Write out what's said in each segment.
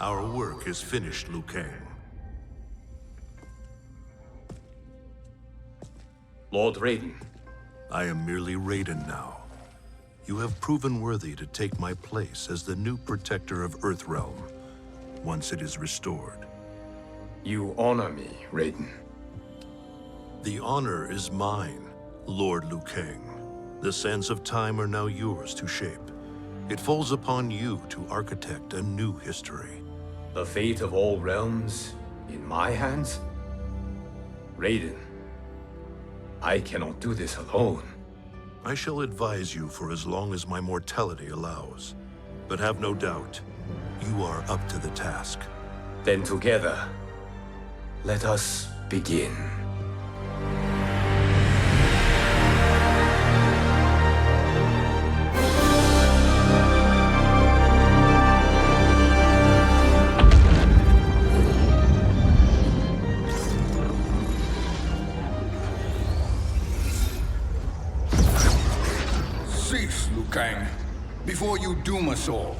Our work is finished, Liu Kang. Lord Raiden. I am merely Raiden now. You have proven worthy to take my place as the new protector of Earthrealm, once it is restored. You honor me, Raiden. The honor is mine, Lord Liu Kang. The sands of time are now yours to shape. It falls upon you to architect a new history. The fate of all realms in my hands? Raiden, I cannot do this alone. I shall advise you for as long as my mortality allows. But have no doubt, you are up to the task. Then together, let us begin. Cease, Liu Kang, before you doom us all.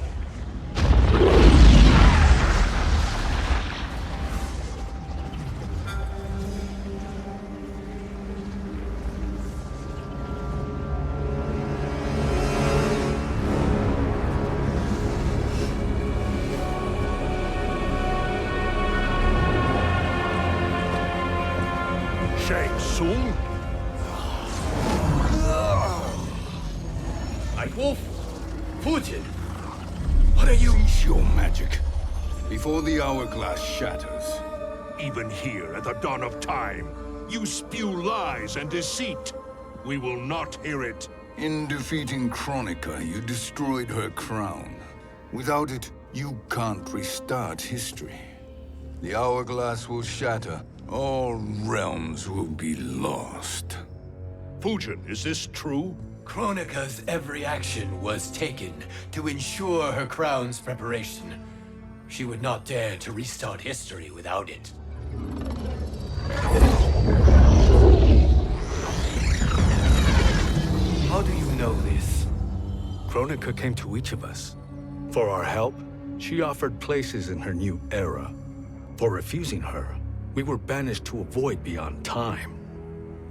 Shang Tsung? Wolf, Putin, what are you? Cease your magic, before the hourglass shatters. Even here at the dawn of time, you spew lies and deceit. We will not hear it. In defeating Kronika, you destroyed her crown. Without it, you can't restart history. The hourglass will shatter. All realms will be lost. Fujin, is this true? Kronika's every action was taken to ensure her crown's preparation. She would not dare to restart history without it. How do you know this? Kronika came to each of us. For our help, she offered places in her new era. For refusing her, we were banished to a void beyond time.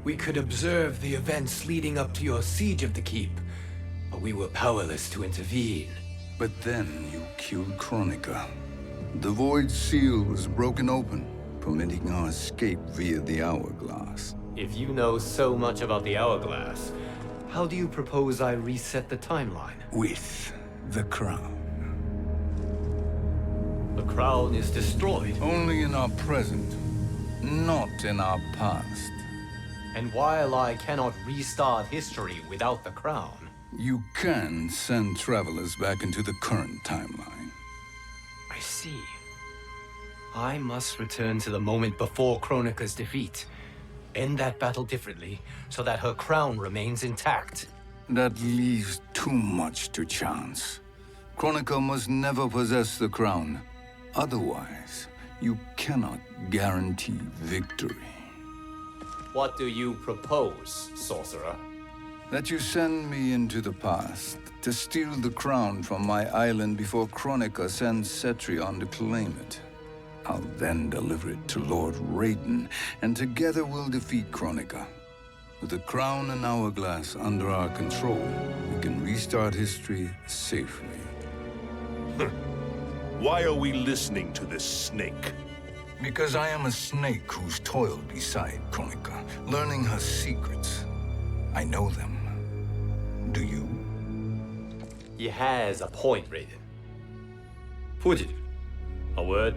We could observe the events leading up to your siege of the keep, but we were powerless to intervene. But then you killed Kronika. The Void Seal was broken open, permitting our escape via the hourglass. If you know so much about the hourglass, how do you propose I reset the timeline? With the crown. The crown is destroyed. Only in our present, not in our past. And while I cannot restart history without the crown... You can send travelers back into the current timeline. I see. I must return to the moment before Kronika's defeat. End that battle differently, so that her crown remains intact. That leaves too much to chance. Kronika must never possess the crown. Otherwise, you cannot guarantee victory. What do you propose, sorcerer? That you send me into the past to steal the crown from my island before Kronika sends Cetrion to claim it. I'll then deliver it to Lord Raiden, and together we'll defeat Kronika. With the crown and hourglass under our control, we can restart history safely. Why are we listening to this snake? Because I am a snake who's toiled beside Kronika, learning her secrets. I know them. Do you? He has a point, Raiden. Fujin, a word?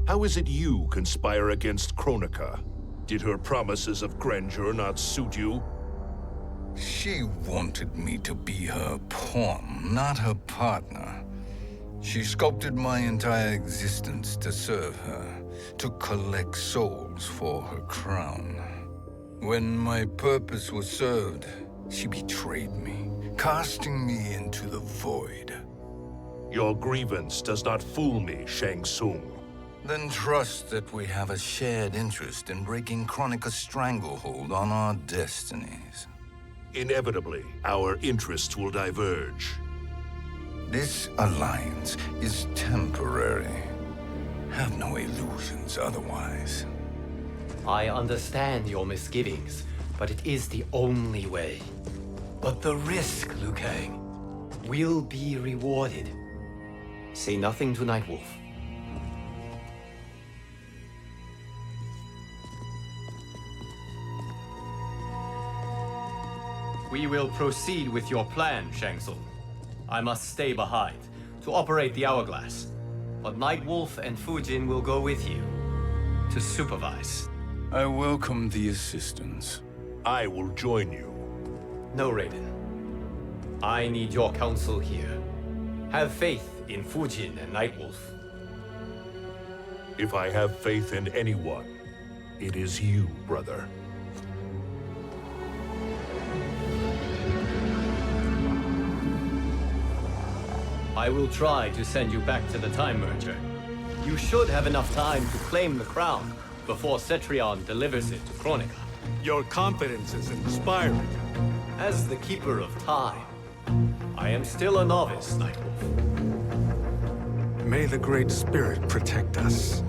How is it you conspire against Kronika? Did her promises of grandeur not suit you? She wanted me to be her pawn, not her partner. She sculpted my entire existence to serve her, to collect souls for her crown. When my purpose was served, she betrayed me, casting me into the void. Your grievance does not fool me, Shang Tsung. Then trust that we have a shared interest in breaking Kronika's stranglehold on our destinies. Inevitably, our interests will diverge. This alliance is temporary. Have no illusions otherwise. I understand your misgivings, but it is the only way. But the risk, Liu Kang, will be rewarded. Say nothing to Nightwolf. We will proceed with your plan, Shang Tsung. I must stay behind to operate the hourglass. But Nightwolf and Fujin will go with you to supervise. I welcome the assistance. I will join you. No, Raiden. I need your counsel here. Have faith in Fujin and Nightwolf. If I have faith in anyone, it is you, brother. I will try to send you back to the Time Merger. You should have enough time to claim the crown before Cetrion delivers it to Kronika. Your confidence is inspiring. As the Keeper of Time, I am still a novice, Nightwolf. May the Great Spirit protect us.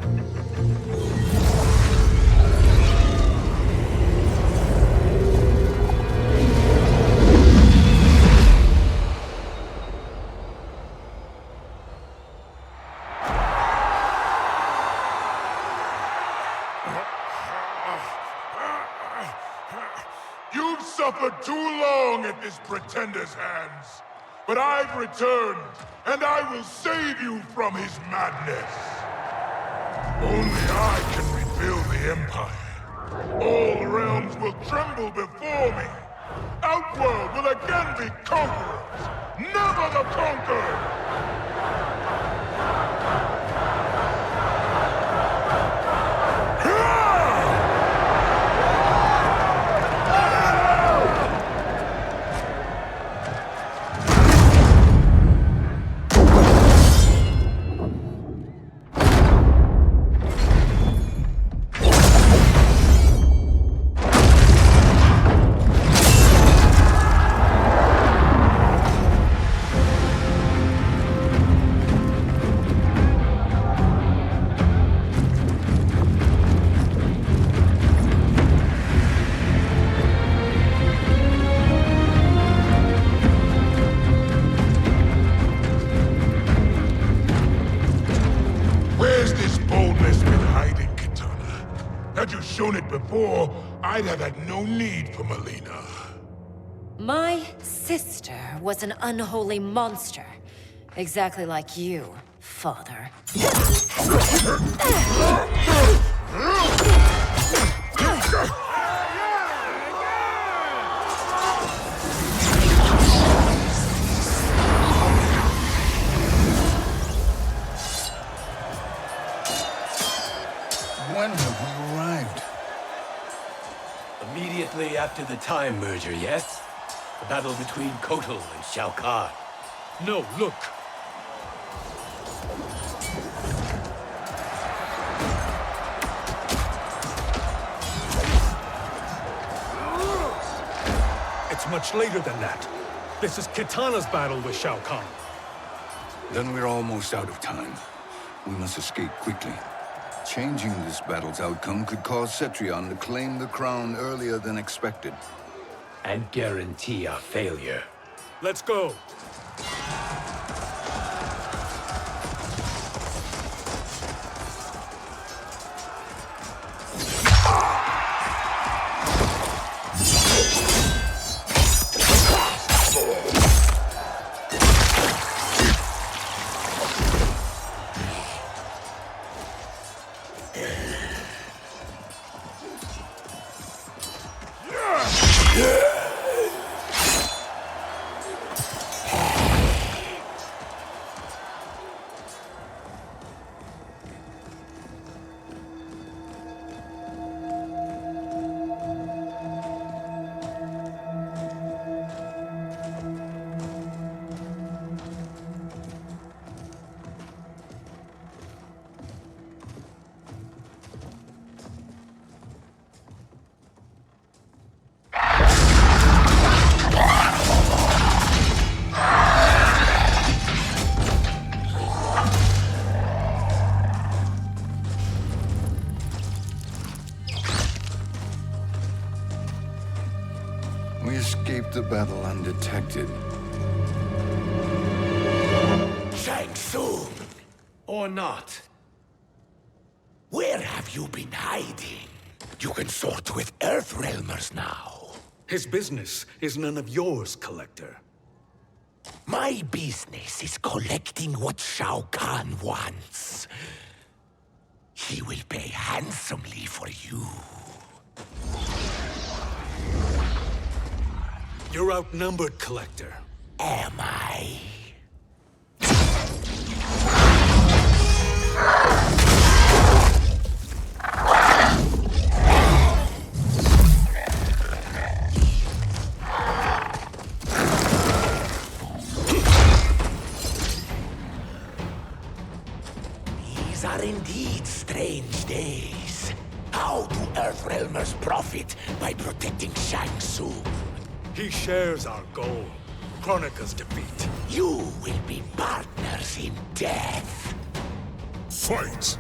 You've suffered too long at this pretender's hands. But I've returned, and I will save you from his madness. Only I can rebuild the Empire. All realms will tremble before me. Outworld will again be conquerors, never the conquered! Had you shown it before, I'd have had no need for Melina. My sister was an unholy monster. Exactly like you, father. When have we arrived? Immediately after the Time Merger, yes? The battle between Kotal and Shao Kahn. No, look! It's much later than that. This is Kitana's battle with Shao Kahn. Then we're almost out of time. We must escape quickly. Changing this battle's outcome could cause Cetrion to claim the crown earlier than expected. And guarantee our failure. Let's go! We escaped the battle undetected. Shang Tsung, Or not. where have you been hiding? You can sort with Earthrealmers now. His business is none of yours, Collector. My business is collecting what Shao Kahn wants. He will pay handsomely for you. You're outnumbered, Collector. Am I? These are indeed strange days. How do Earthrealmers profit by protecting Shang Tsung? He shares our goal. Kronika's defeat. You will be partners in death. Fight!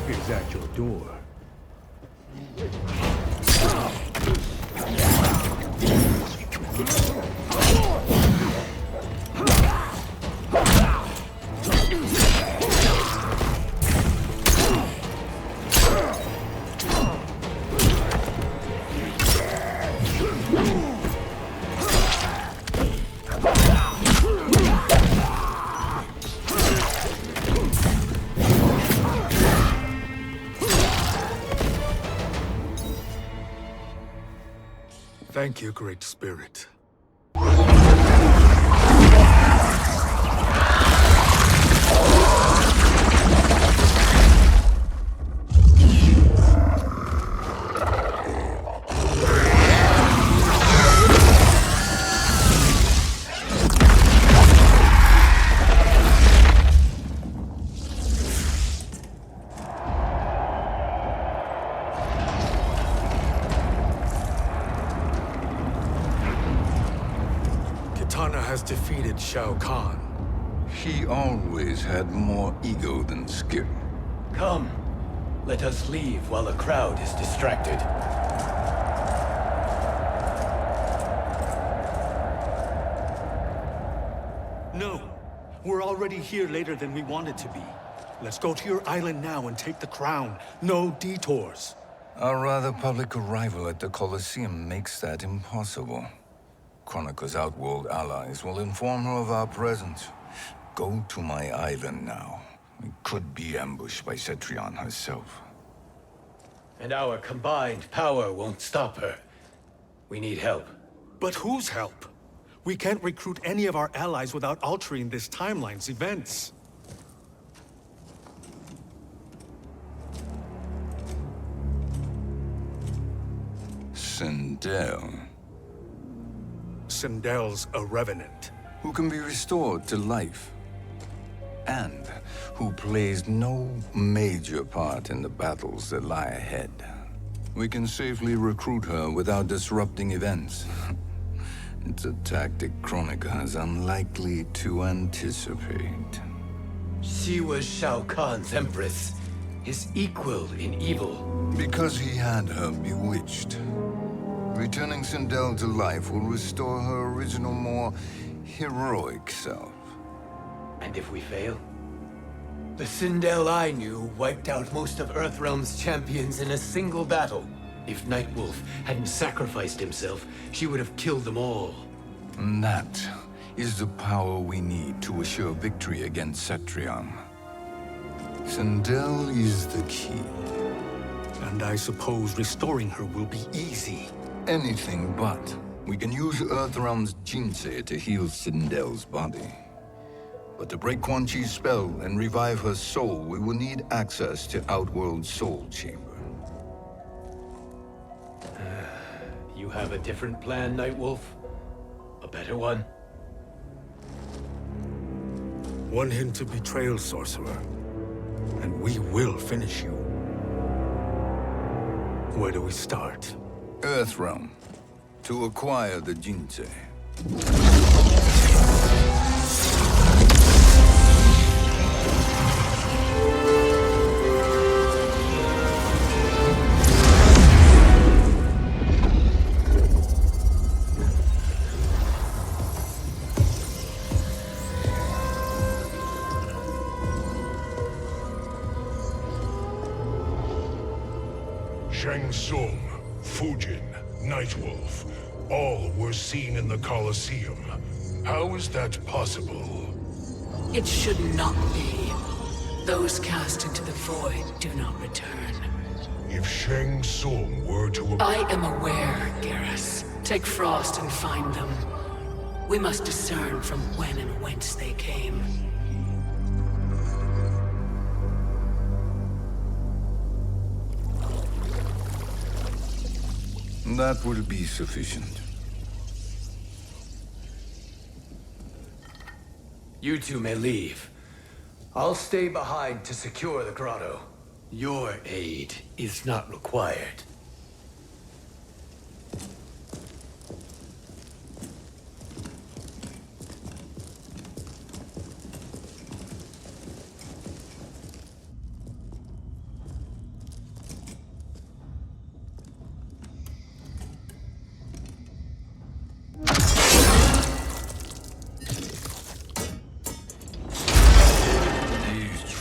Is at your door. Thank you, Great Spirit. Kitana has defeated Shao Kahn. He always had more ego than skill. Come, let us leave while the crowd is distracted. No, we're already here later than we wanted to be. Let's go to your island now and take the crown. No detours. Our rather public arrival at the Colosseum makes that impossible. Kronika's outworld allies will inform her of our presence. Go to my island now. We could be ambushed by Cetrion herself. And our combined power won't stop her. We need help. But whose help? We can't recruit any of our allies without altering this timeline's events. Sindel, Sindel's a revenant. who can be restored to life, and who plays no major part in the battles that lie ahead. We can safely recruit her without disrupting events. It's a tactic Kronika is unlikely to anticipate. She was Shao Kahn's empress, his equal in evil. Because he had her bewitched. Returning Sindel to life will restore her original, more heroic self. And if we fail? The Sindel I knew wiped out most of Earthrealm's champions in a single battle. If Nightwolf hadn't sacrificed himself, she would have killed them all. And that is the power we need to assure victory against Cetrion. Sindel is the key. And I suppose restoring her will be easy. Anything but. We can use Earthrealm's Jinsei to heal Sindel's body. But to break Quan Chi's spell and revive her soul, we will need access to Outworld's Soul Chamber. You have a different plan, Nightwolf? A better one? One hint of betrayal, sorcerer, and we will finish you. Where do we start? Earthrealm. To acquire the Jinsei. Shang Tsung, Fujin, Nightwolf, all were seen in the Colosseum. How is that possible? It should not be. Those cast into the void do not return. If Shang Tsung were to... I am aware, Garrus. Take Frost and find them. We must discern from when and whence they came. That will be sufficient. You two may leave. I'll stay behind to secure the grotto. Your aid is not required.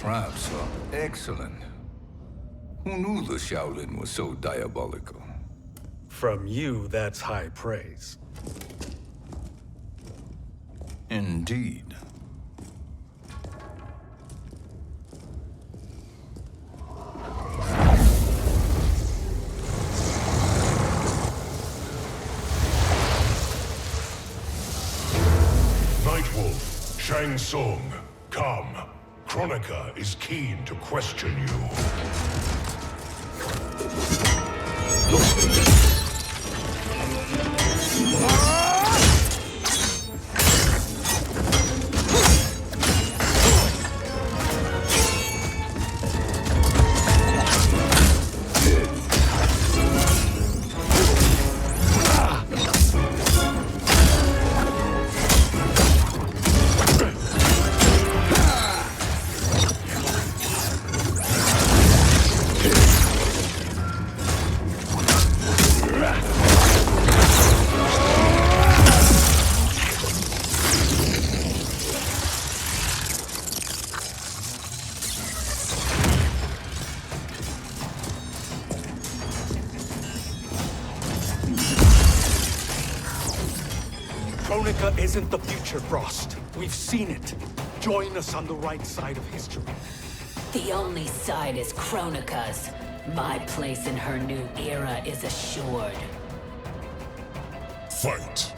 Traps are excellent. Who knew the Shaolin was so diabolical? From you, that's high praise. Indeed. Nightwolf, Shang Tsung, come. Kronika is keen to question you. Kronika isn't the future, Frost. We've seen it. Join us on the right side of history. The only side is Kronika's. My place in her new era is assured. Fight!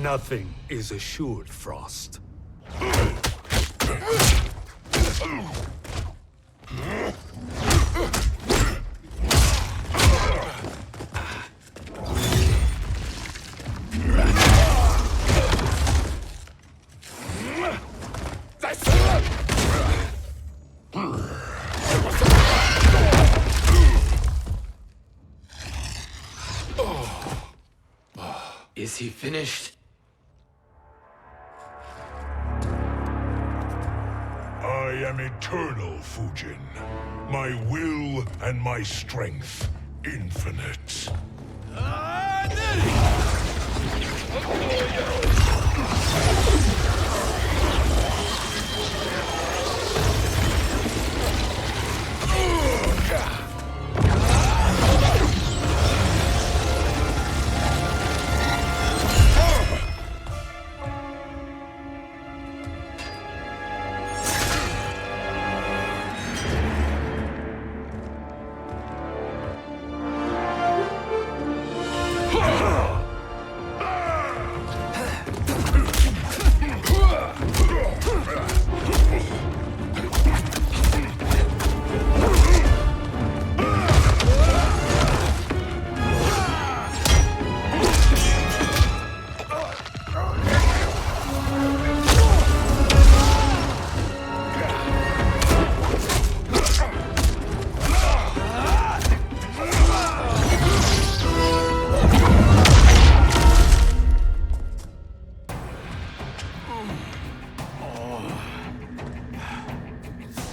Nothing is assured, Frost. Is he finished? I am eternal, Fujin. My will and my strength infinite.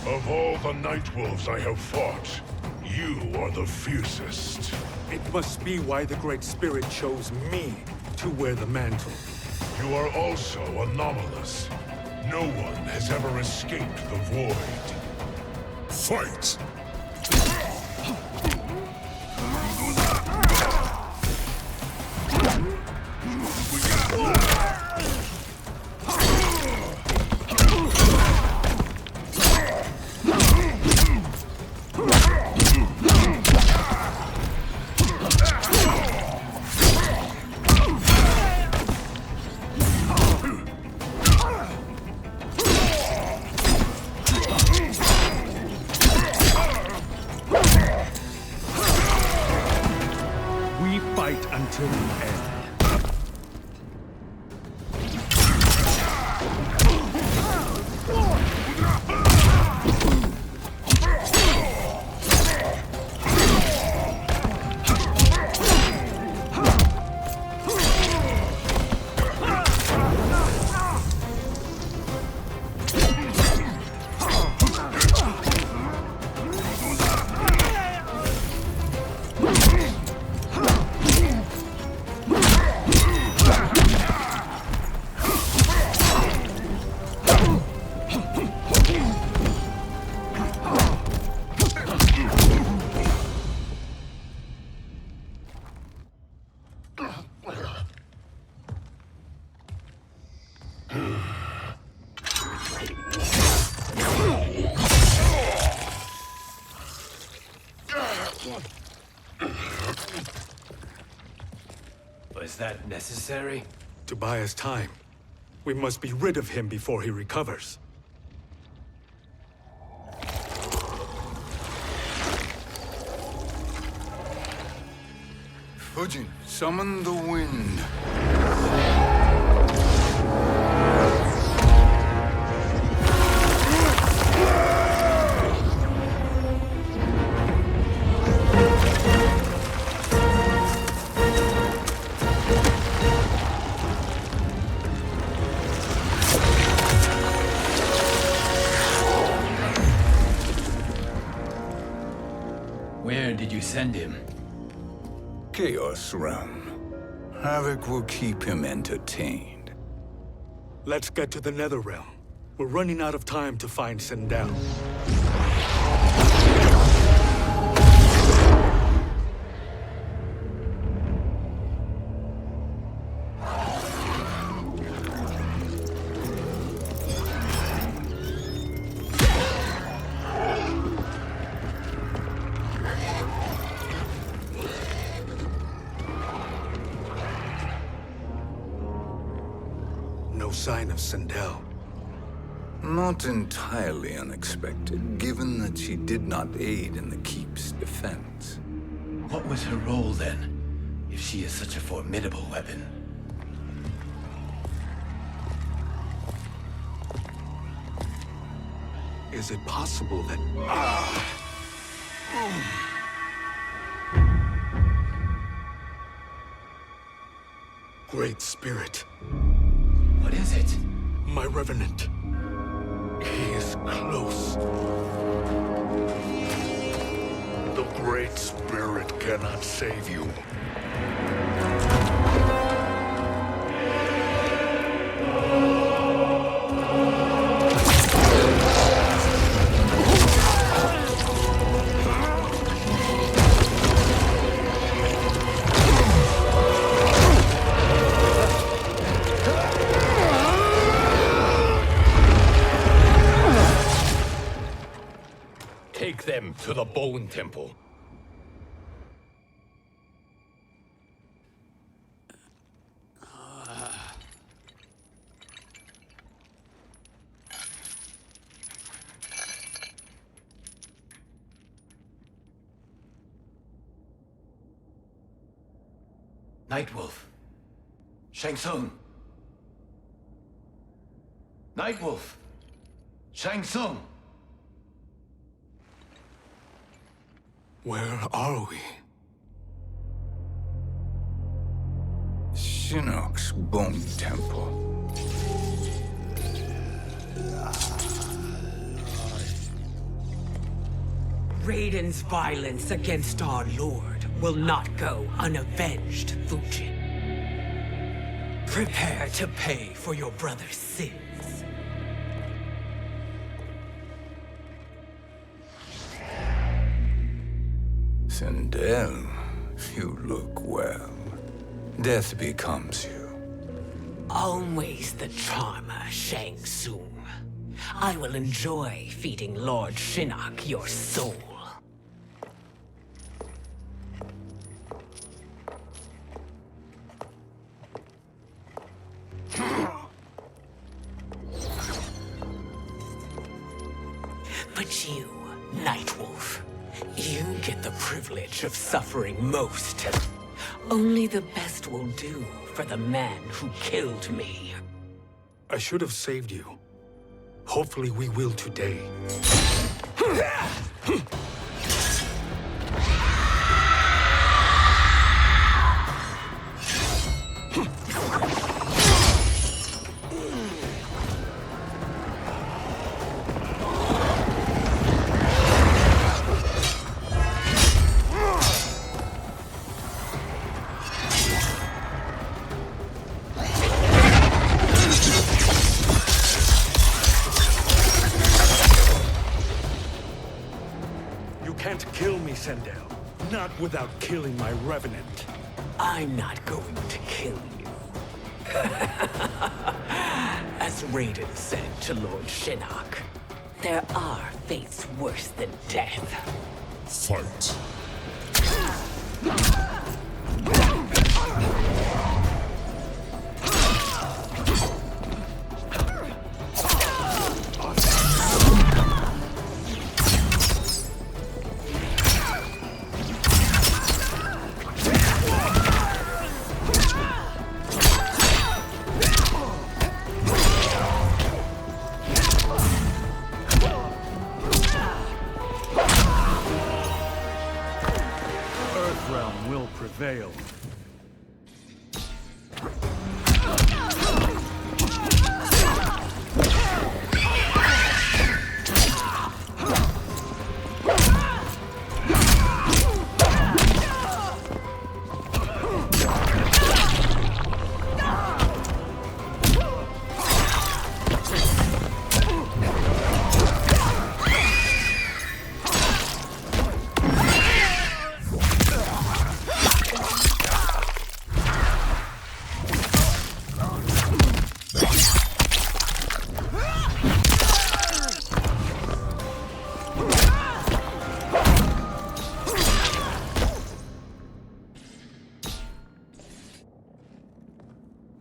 Of all the Nightwolves I have fought, you are the fiercest. It must be why the Great Spirit chose me to wear the mantle. You are also anomalous. No one has ever escaped the void. Fight! We fight until the end. Was that necessary? To buy us time. We must be rid of him before he recovers. Fujin, summon the wind. Where did you send him? Chaos Realm. Havoc will keep him entertained. Let's get to the NetherRealm. We're running out of time to find Sindel. sign of Sindel. Not entirely unexpected, given that she did not aid in the Keep's defense. What was her role then, if she is such a formidable weapon? Is it possible that... Great Spirit. What is it? My Revenant. He is close. The Great Spirit cannot save you. Take them to the Bone Temple. Nightwolf. Shang Tsung. Nightwolf. Shang Tsung. Where are we? Shinnok's Bone Temple. Raiden's violence against our Lord will not go unavenged, Fujin. Prepare to pay for your brother's sins. Sindel, you look well. Death becomes you. Always the charmer, Shang Tsung. I will enjoy feeding Lord Shinnok your soul. But you, Nightwolf, you get the privilege of suffering most. Only the best will do for the man who killed me. I should have saved you. Hopefully we will today. Sindel. Not without killing my Revenant. I'm not going to kill you. As Raiden said to Lord Shinnok, there are fates worse than death. Fight. Earthrealm will prevail.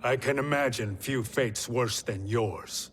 I can imagine few fates worse than yours.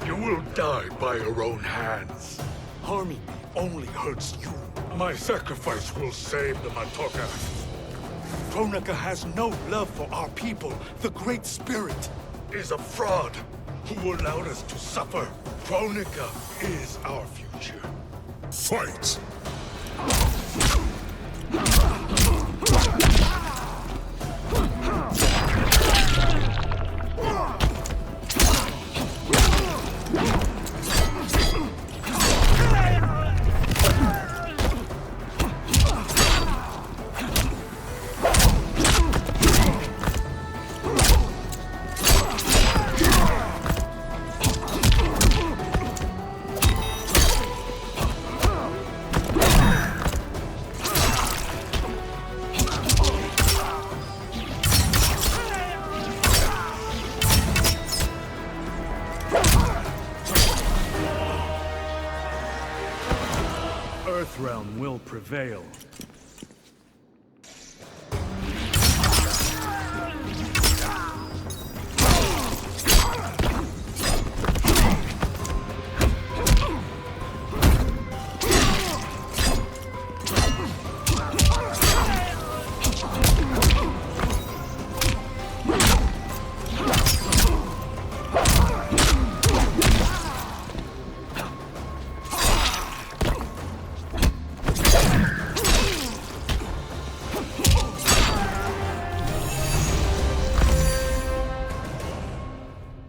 You will die by your own hands. Harming me only hurts you. My sacrifice will save the Matoka. Kronika has no love for our people. The Great Spirit Is a fraud who allowed us to suffer. Kronika is our future. Fight! Earthrealm will prevail.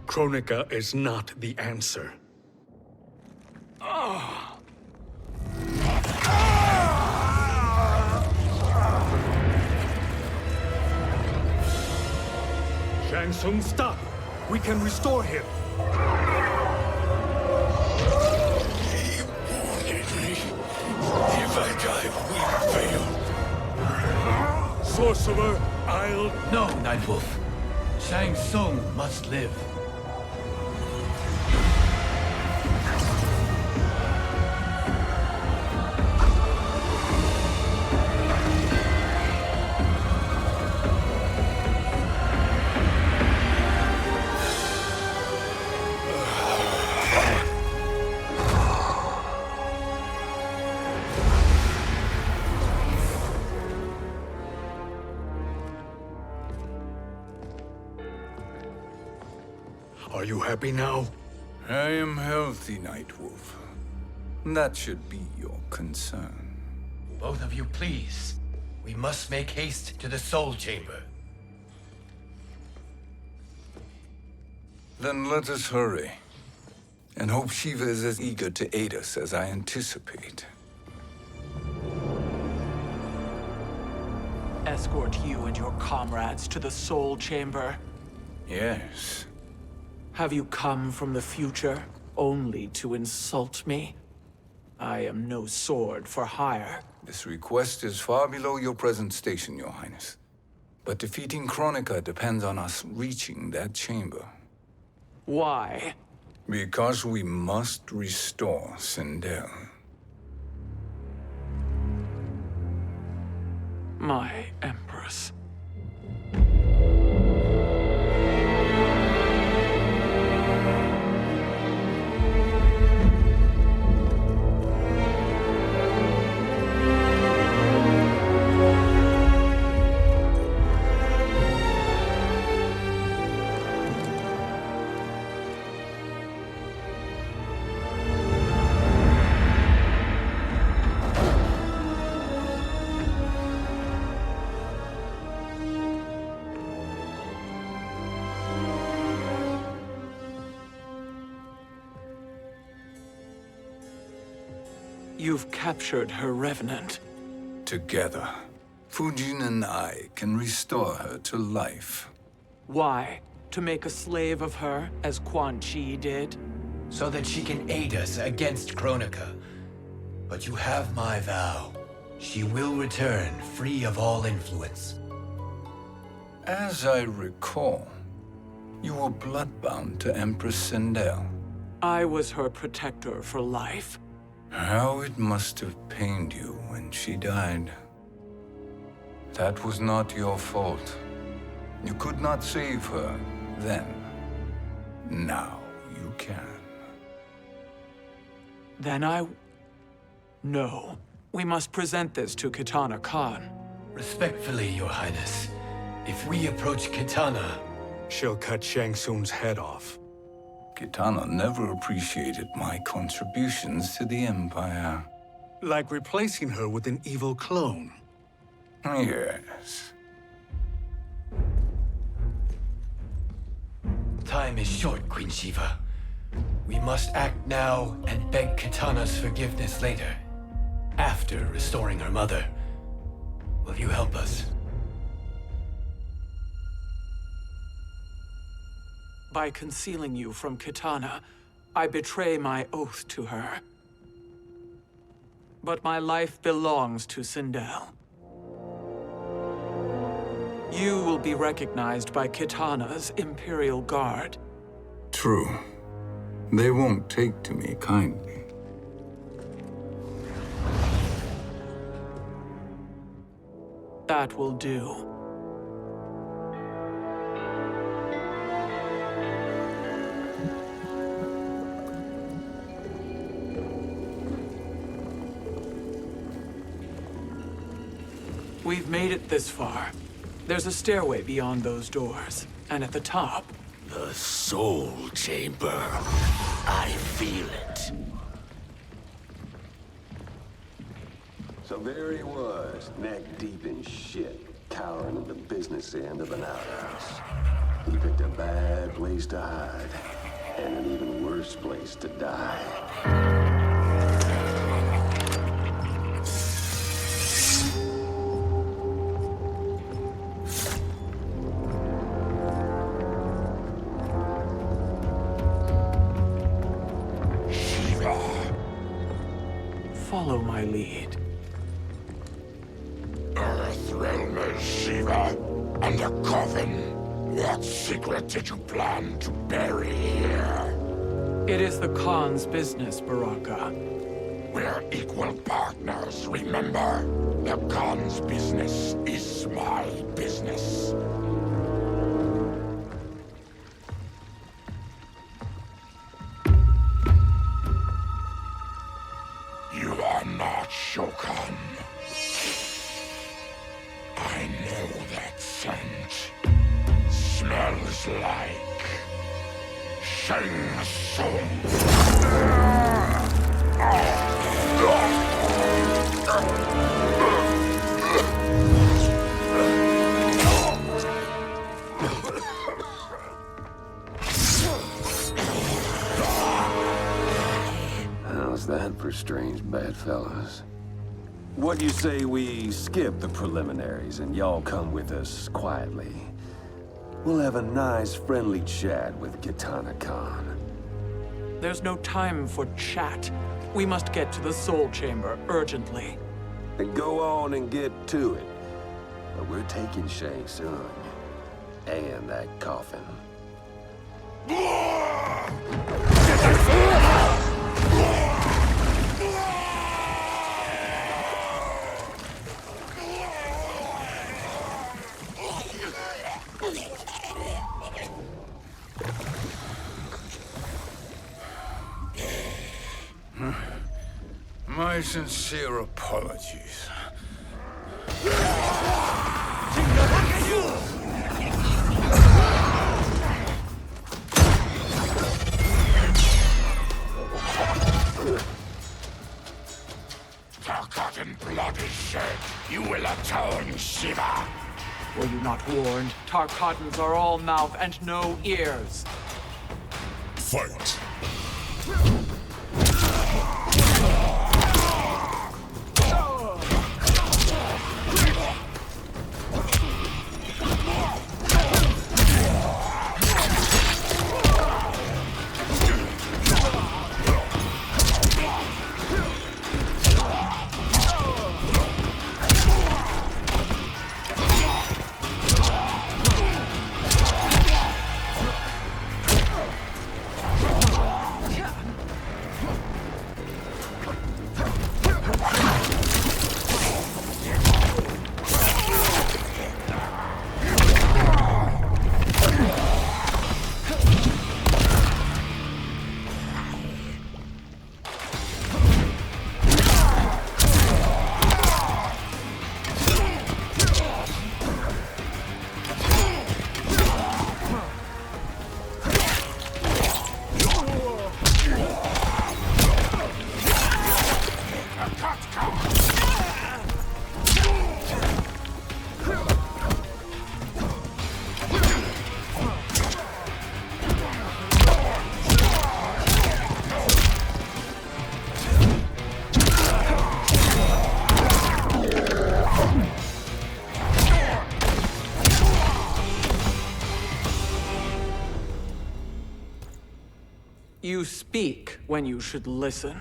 Kronika is not the answer. Shang Tsung, stop! We can restore him! He warned me. If I die, we fail. Sorcerer, I'll... No, Nightwolf. Shang Tsung must live. Are you happy now? I am healthy, Nightwolf. That should be your concern. Both of you, please. We must make haste to the Soul Chamber. Then let us hurry. And hope Shiva is as eager to aid us as I anticipate. Escort you and your comrades to the Soul Chamber. Yes. Have you come from the future only to insult me? I am no sword for hire. This request is far below your present station, Your Highness. But defeating Kronika depends on us reaching that chamber. Why? Because we must restore Sindel. My Empress. You've captured her revenant. Together, Fujin and I can restore her to life. Why? To make a slave of her, as Quan Chi did? So that she can aid us against Kronika. But you have my vow. She will return free of all influence. As I recall, you were bloodbound to Empress Sindel. I was her protector for life. How it must have pained you when she died. That was not your fault. You could not save her then. Now you can. Then No. We must present this to Kitana Khan. Respectfully, Your Highness, if we approach Kitana, She'll cut Shang Tsung's head off. Kitana never appreciated my contributions to the Empire. Like replacing her with an evil clone. Yes. Time is short, Queen Shiva. We must act now and beg Kitana's forgiveness later. After restoring her mother. Will you help us? By concealing you from Kitana, I betray my oath to her. But my life belongs to Sindel. You will be recognized by Kitana's Imperial Guard. True. They won't take to me kindly. That will do. We've made it this far. There's a stairway beyond those doors, and at the top... The Soul Chamber. I feel it. So there he was, neck deep in shit, cowering at the business end of an outhouse. He picked a bad place to hide, and an even worse place to die. Follow my lead. Earthrealm is Shiva, and a coffin. What secret did you plan to bury here? It is the Khan's business, Baraka. We're equal partners, remember? The Khan's business is my business. You are not Shokan. I know that scent. Smells like Shang Tsung. How's that for strange bedfellows? What do you say we skip the preliminaries and y'all come with us quietly? We'll have a nice, friendly chat with Kitana Khan. There's no time for chat. We must get to the Soul Chamber urgently. Then go on and get to it. But we're taking Shang Tsung. And that coffin. My sincere apologies. Forgotten blood is shed. You will atone, Shiva. Were you not warned? Tarkatans are all mouth and no ears. Fight. You speak when you should listen.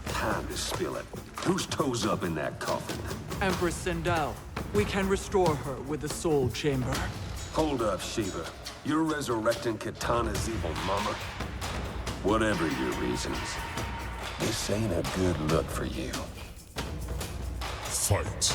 Time to spill it. Whose toes up in that coffin? Empress Sindel. We can restore her with the Soul Chamber. Hold up, Shiva. You're resurrecting Kitana's evil mama? Whatever your reasons, this ain't a good look for you. Fight.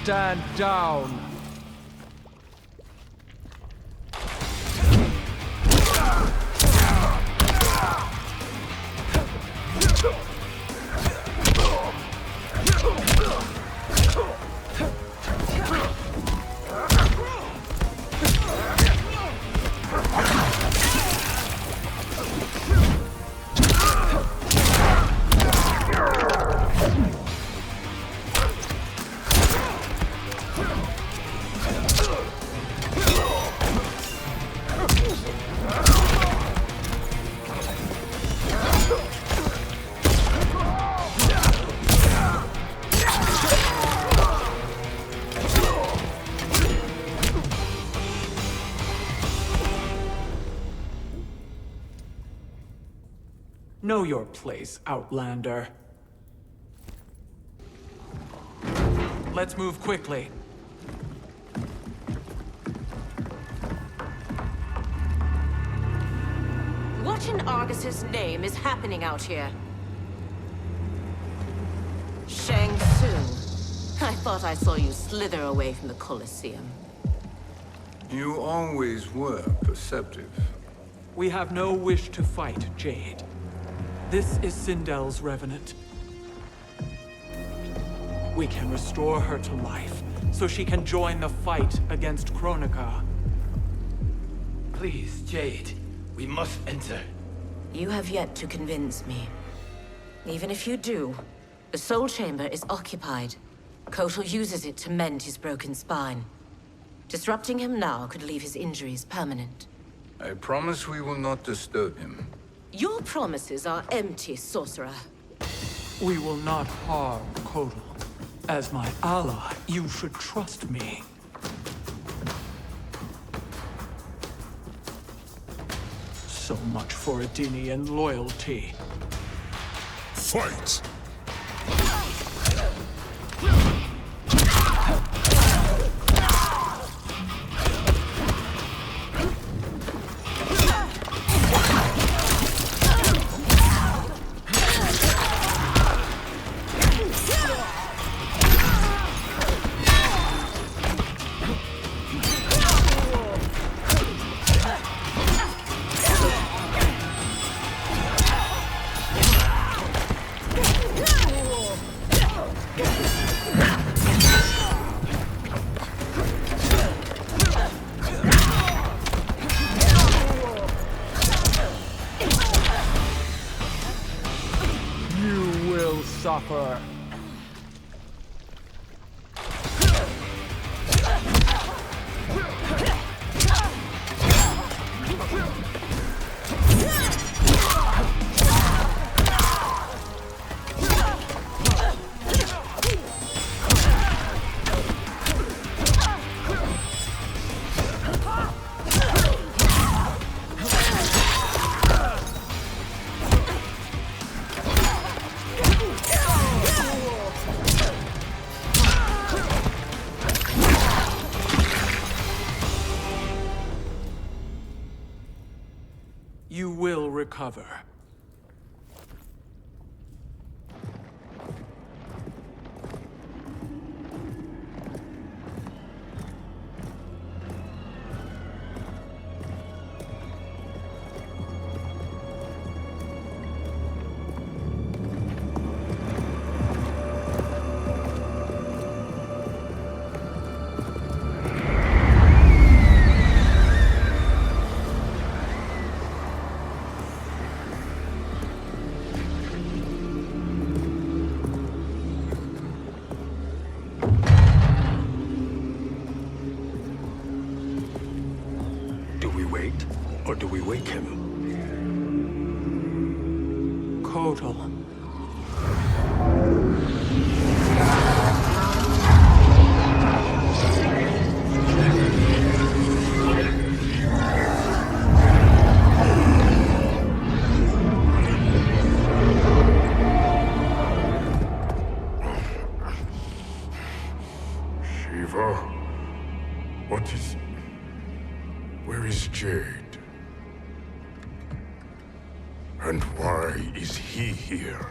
Stand down. Know your place, Outlander. Let's move quickly. What in Argus's name is happening out here? Shang Tsung. I thought I saw you slither away from the Colosseum. You always were perceptive. We have no wish to fight, Jade. This is Sindel's Revenant. We can restore her to life, so she can join the fight against Kronika. Please, Jade. We must enter. You have yet to convince me. Even if you do, the Soul Chamber is occupied. Kotal uses it to mend his broken spine. Disrupting him now could leave his injuries permanent. I promise we will not disturb him. Your promises are empty, sorcerer. We will not harm Kotal. As my ally, you should trust me. So much for Adenian loyalty. Fight! Suffer. You will recover. do we wake him? Kotal. Shiva? What is... Where is Jade? And why is he here?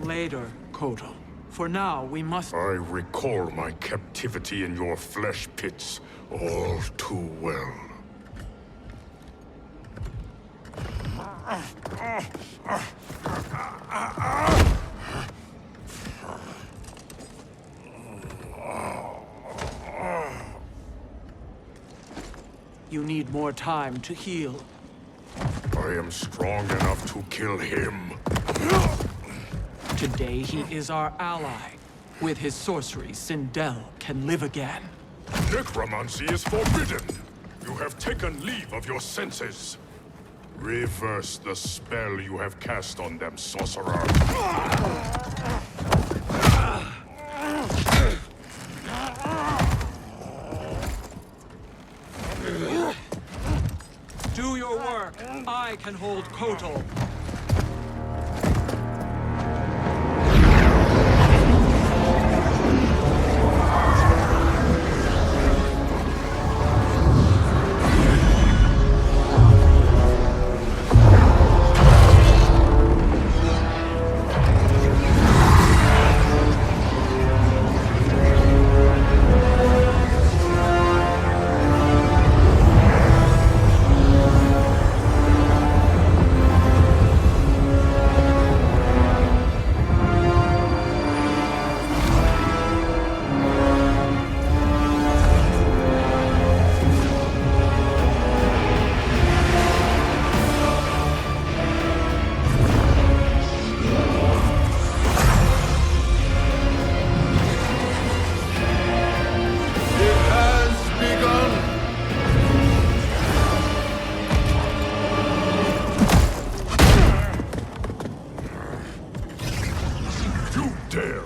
Later, Kotal. For now, we must... I recall my captivity in your flesh pits all too well. You need more time to heal. I am strong enough to kill him. Today, he is our ally. With his sorcery, Sindel can live again. Necromancy is forbidden. You have taken leave of your senses. Reverse the spell you have cast on them, sorcerer. Do your work. I can hold Kotal.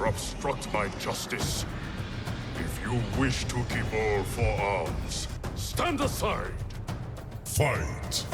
Obstruct my justice. If you wish to keep all for arms, stand aside. Fight.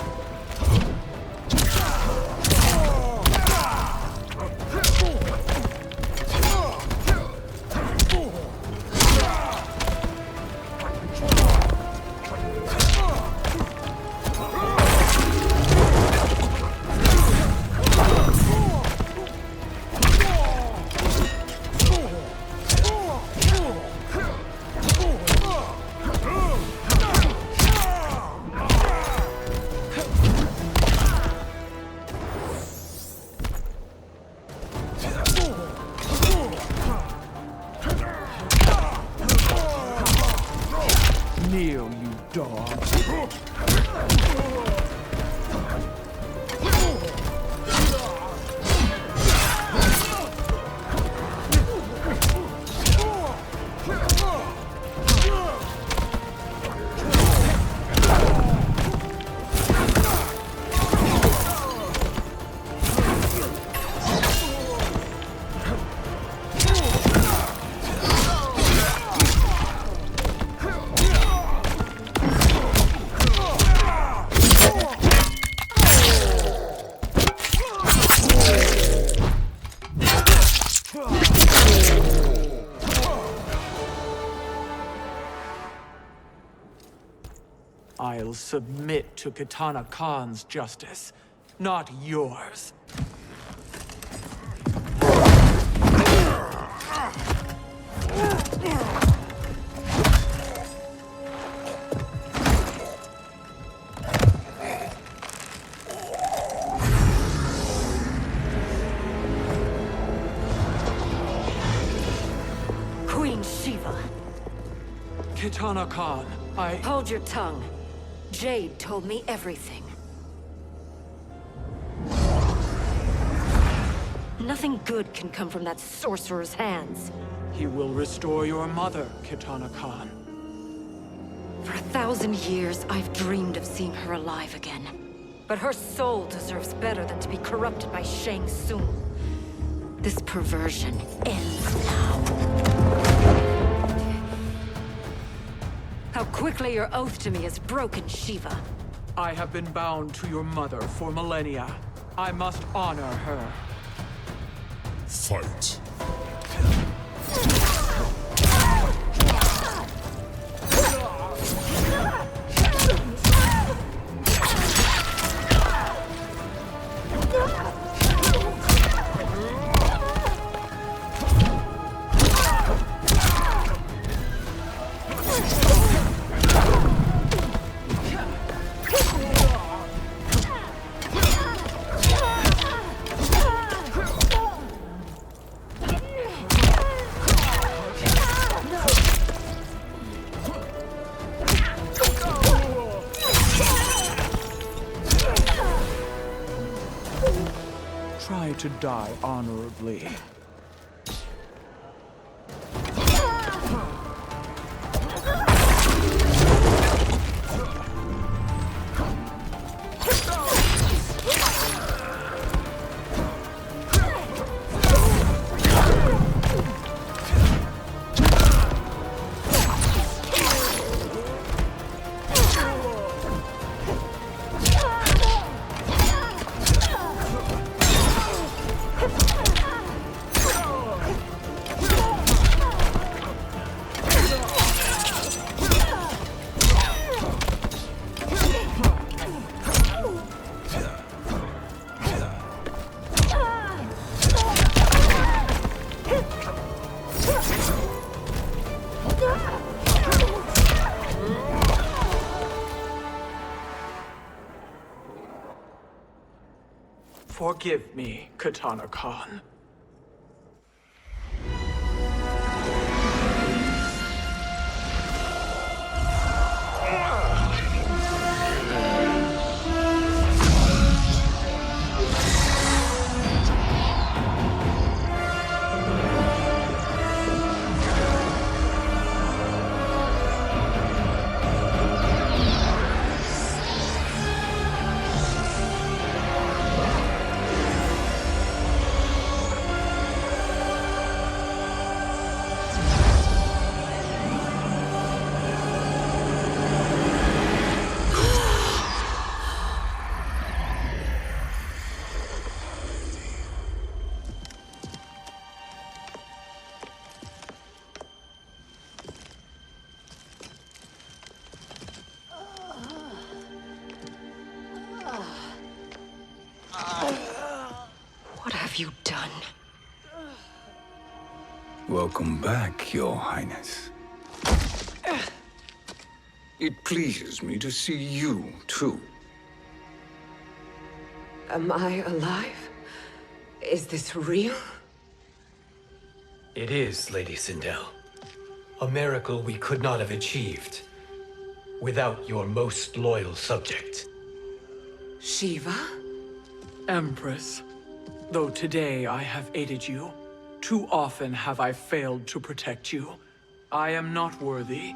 Kneel, you dog. I'll submit to Kitana Khan's justice, not yours. Queen Shiva. Kitana Khan, Hold your tongue. Jade told me everything. Nothing good can come from that sorcerer's hands. He will restore your mother, Kitana Khan. For 1,000 years, I've dreamed of seeing her alive again. But her soul deserves better than to be corrupted by Shang Tsung. This perversion ends now. How quickly your oath to me has broken, Shiva. I have been bound to your mother for millennia. I must honor her. Fight. Try to die honorably. Forgive me, Katana Khan. What have you done? Welcome back, Your Highness. It pleases me to see you, too. Am I alive? Is this real? It is, Lady Sindel. A miracle we could not have achieved without your most loyal subject. Shiva? Empress, though today I have aided you, too often have I failed to protect you. I am not worthy.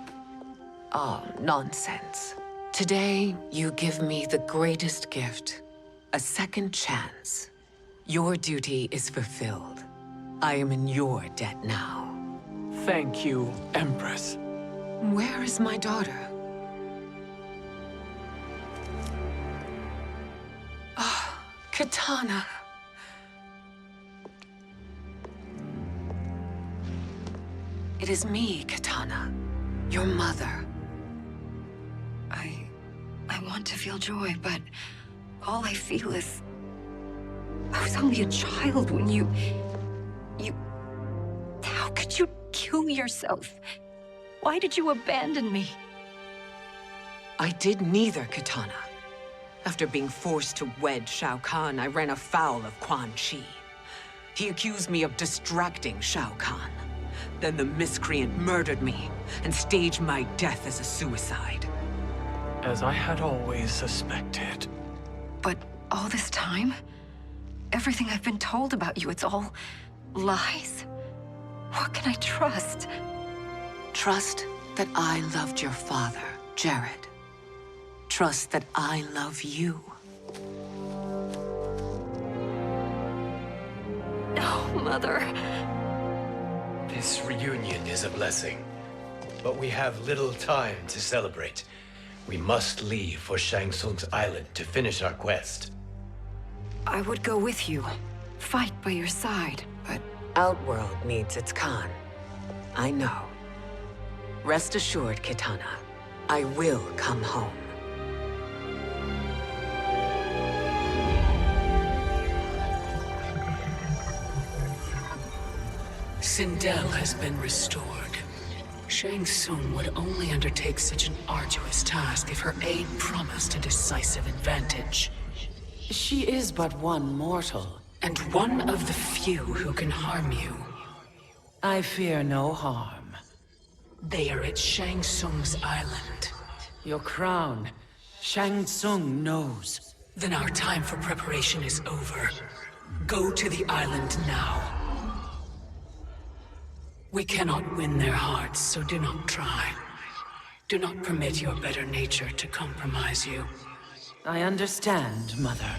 Oh, nonsense. Today, you give me the greatest gift. A second chance. Your duty is fulfilled. I am in your debt now. Thank you, Empress. Where is my daughter? Ah, Katana. It is me, Katana. Your mother. I want to feel joy, but all I feel is... I was only a child when you... How could you kill yourself? Why did you abandon me? I did neither, Katana. After being forced to wed Shao Kahn, I ran afoul of Quan Chi. He accused me of distracting Shao Kahn. Then the miscreant murdered me and staged my death as a suicide. As I had always suspected. But all this time? Everything I've been told about you, it's all lies? What can I trust? Trust that I loved your father Jared, trust that I love you. Oh, Mother. This reunion is a blessing, but we have little time to celebrate. We must leave for Shang Tsung's island to finish our quest. I would go with you. Fight by your side, but... Outworld needs its Khan. I know. Rest assured, Kitana. I will come home. Sindel has been restored. Shang Tsung would only undertake such an arduous task if her aid promised a decisive advantage. She is but one mortal, and one of the few who can harm you. I fear no harm. They are at Shang Tsung's island. Your crown, Shang Tsung knows. Then our time for preparation is over. Go to the island now. We cannot win their hearts, so do not try. Do not permit your better nature to compromise you. I understand, Mother.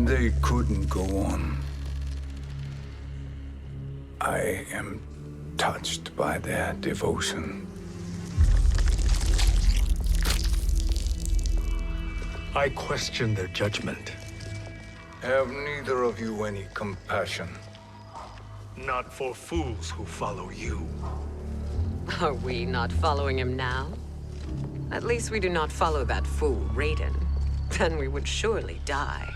They couldn't go on. I am touched by their devotion. I question their judgment. Have neither of you any compassion? Not for fools who follow you. Are we not following him now? At least we do not follow that fool, Raiden. Then we would surely die.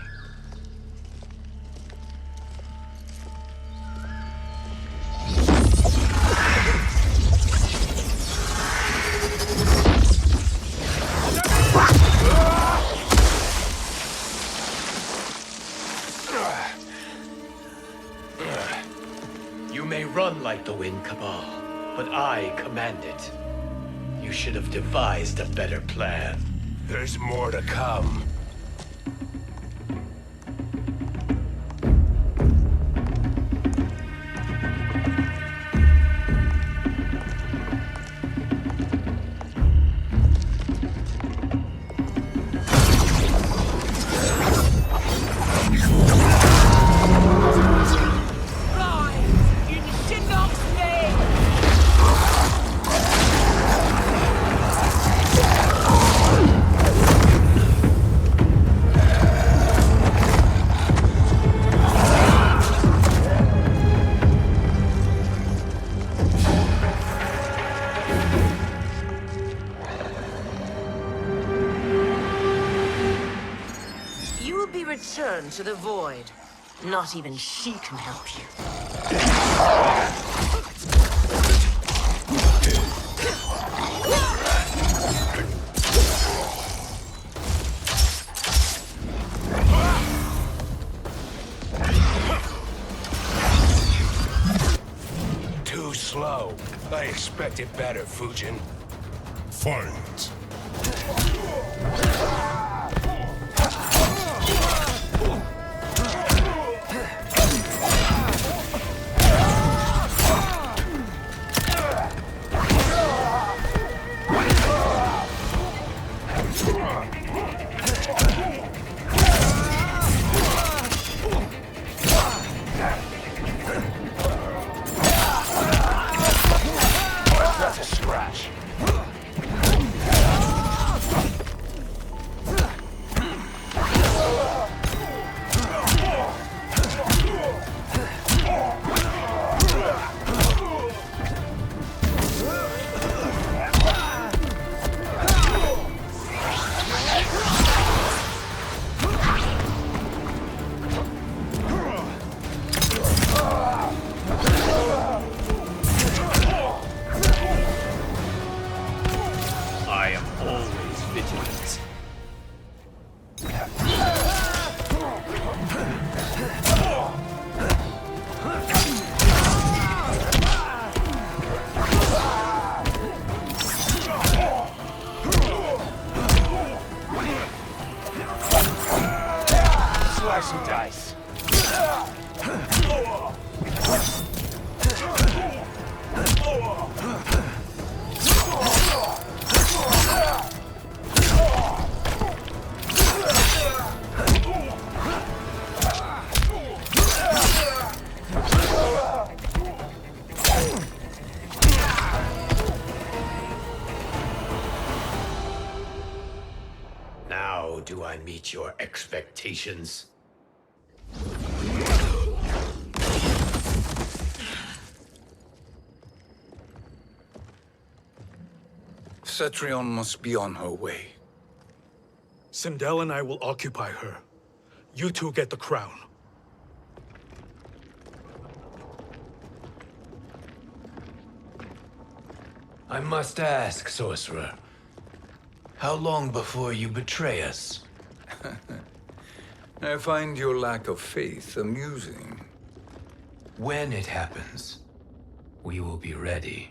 You may run like the wind, Cabal, but I command it. You should have devised a better plan. There's more to come. Return to the void. Not even she can help you. Too slow. I expected better, Fujin. Fight. That's a scratch. Now do I meet your expectations? Cetrion must be on her way. Sindel and I will occupy her. You two get the crown. I must ask, sorcerer. How long before you betray us? I find your lack of faith amusing. When it happens, we will be ready.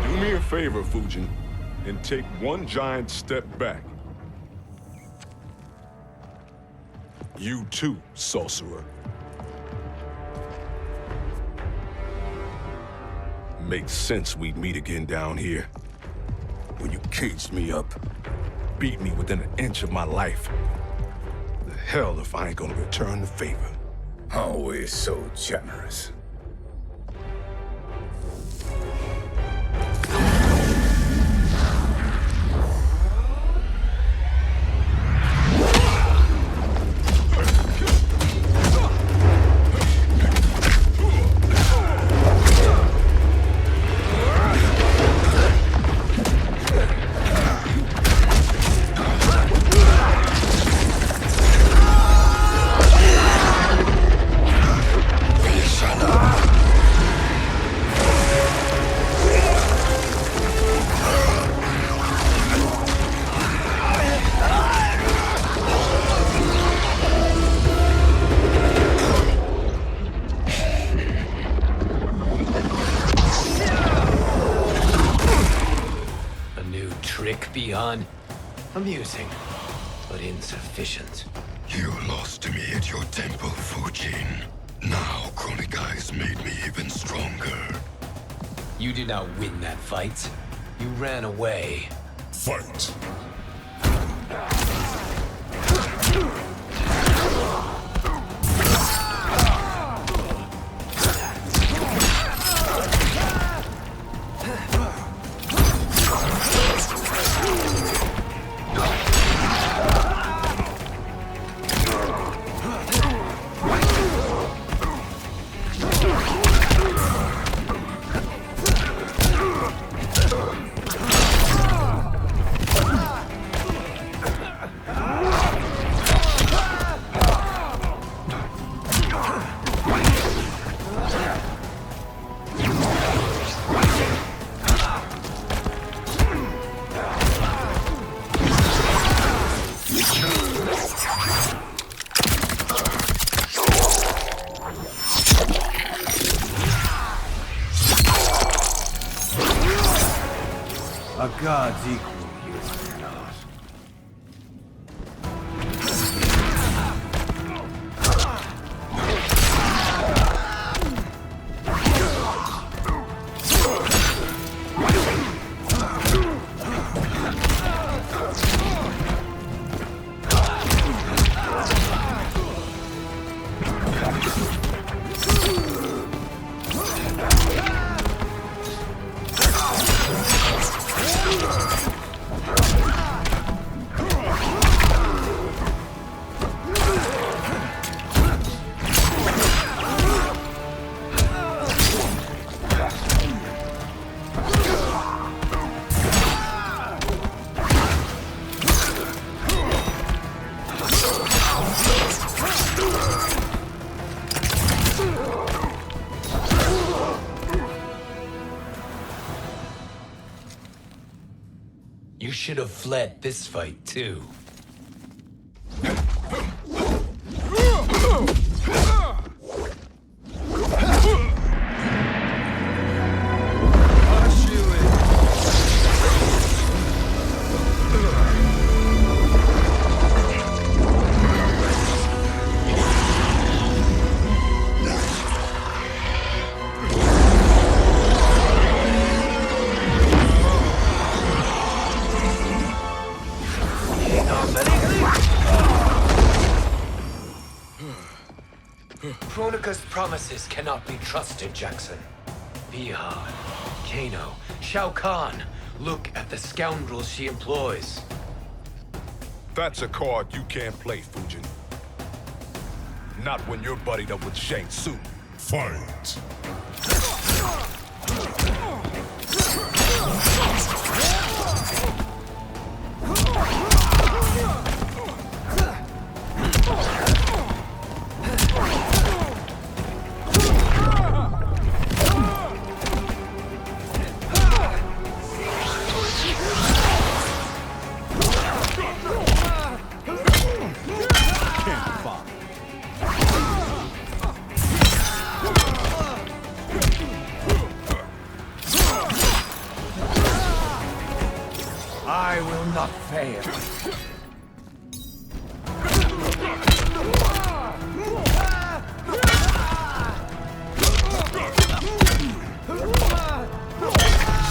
Do me a favor, Fujin, and take one giant step back. You too, sorcerer. Makes sense we'd meet again down here. When you caged me up, beat me within an inch of my life. The hell if I ain't gonna return the favor. Always so generous. Beyond amusing, but insufficient. You lost to me at your temple, Fujin. Now Chronic Eyes made me even stronger. You did not win that fight. You ran away. Fight! A god's equal, you're not. should have fled this fight, too. Kronika's promises cannot be trusted, Jackson. Bihan, Kano, Shao Kahn. Look at the scoundrels she employs. That's a card you can't play, Fujin. Not when you're buddied up with Shang Tsung. Fight! I will not fail.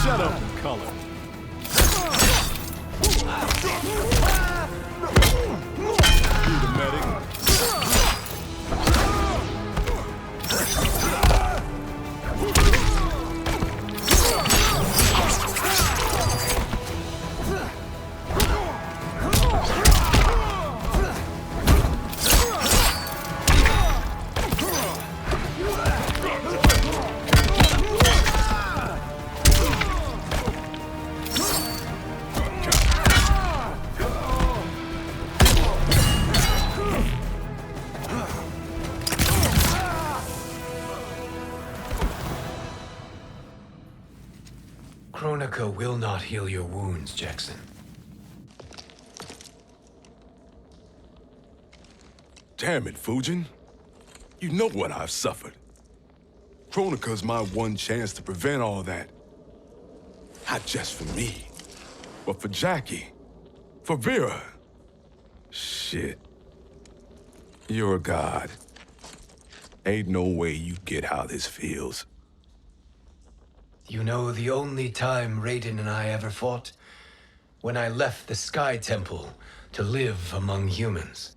Shut up and color. You the medic? Kronika will not heal your wounds, Jackson. Damn it, Fujin. You know what I've suffered. Kronika's my one chance to prevent all that. Not just for me, but for Jackie, for Vera. Shit. You're a god. Ain't no way you get how this feels. You know the only time Raiden and I ever fought? When I left the Sky Temple to live among humans.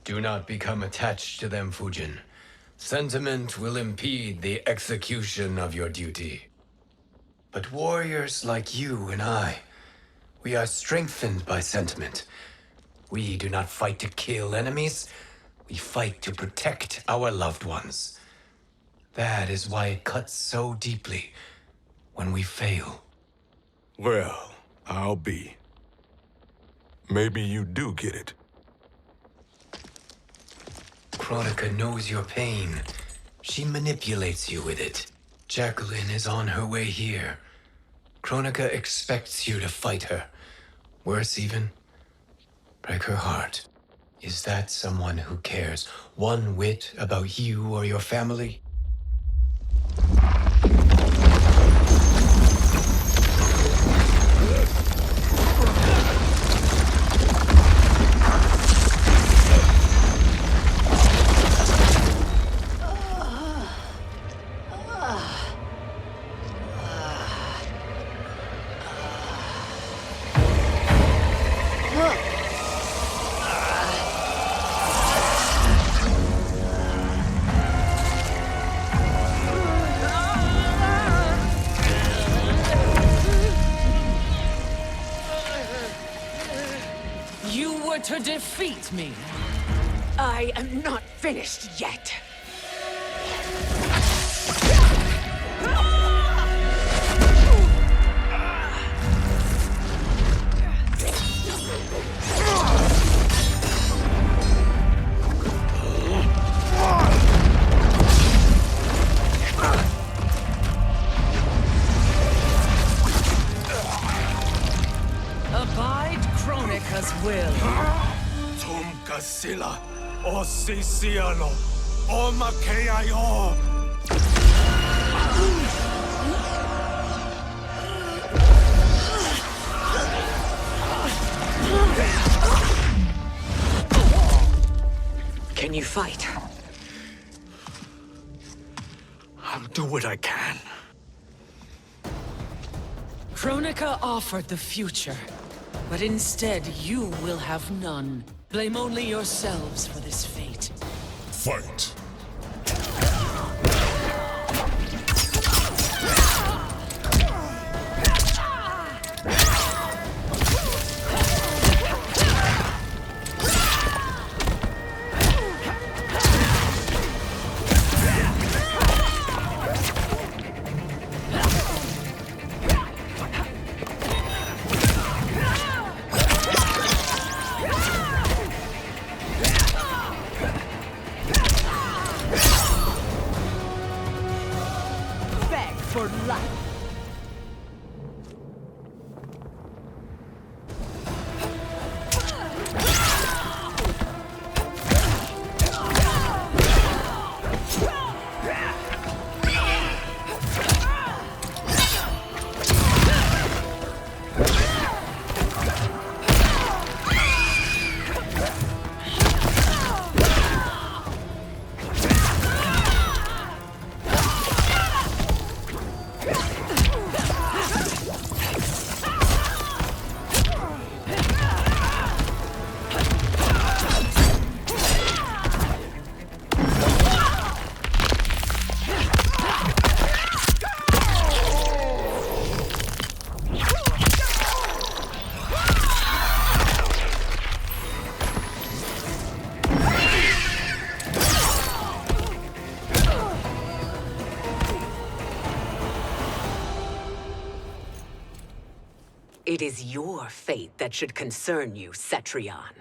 Do not become attached to them, Fujin. Sentiment will impede the execution of your duty. But warriors like you and I, we are strengthened by sentiment. We do not fight to kill enemies. We fight to protect our loved ones. That is why it cuts so deeply when we fail. Well, I'll be. Maybe you do get it. Kronika knows your pain. She manipulates you with it. Jacqueline is on her way here. Kronika expects you to fight her. Worse even, break her heart. Is that someone who cares one whit about you or your family? To defeat me. I am not finished yet. Sila, o Sisiano, o Makeayo. Can you fight? I'll do what I can. Kronika offered the future, but instead you will have none. Blame only yourselves for this fate. Fight. For life. It is your fate that should concern you, Cetrion.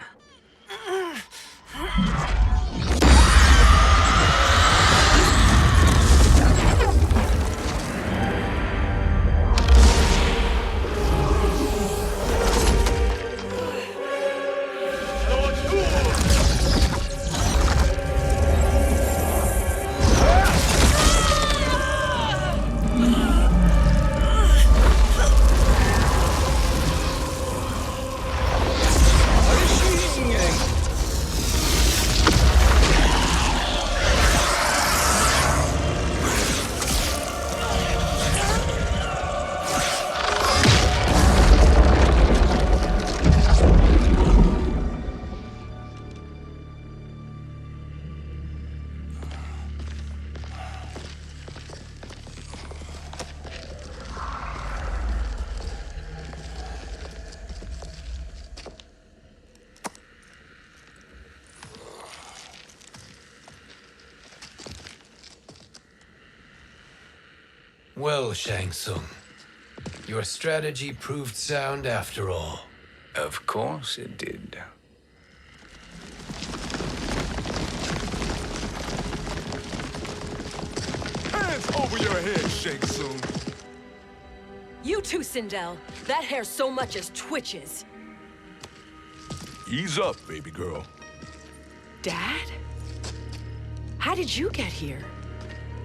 Well, Shang Tsung, your strategy proved sound after all. Of course it did. Hands over your head, Shang Tsung. You too, Sindel. That hair so much as twitches. Ease up, baby girl. Dad? How did you get here?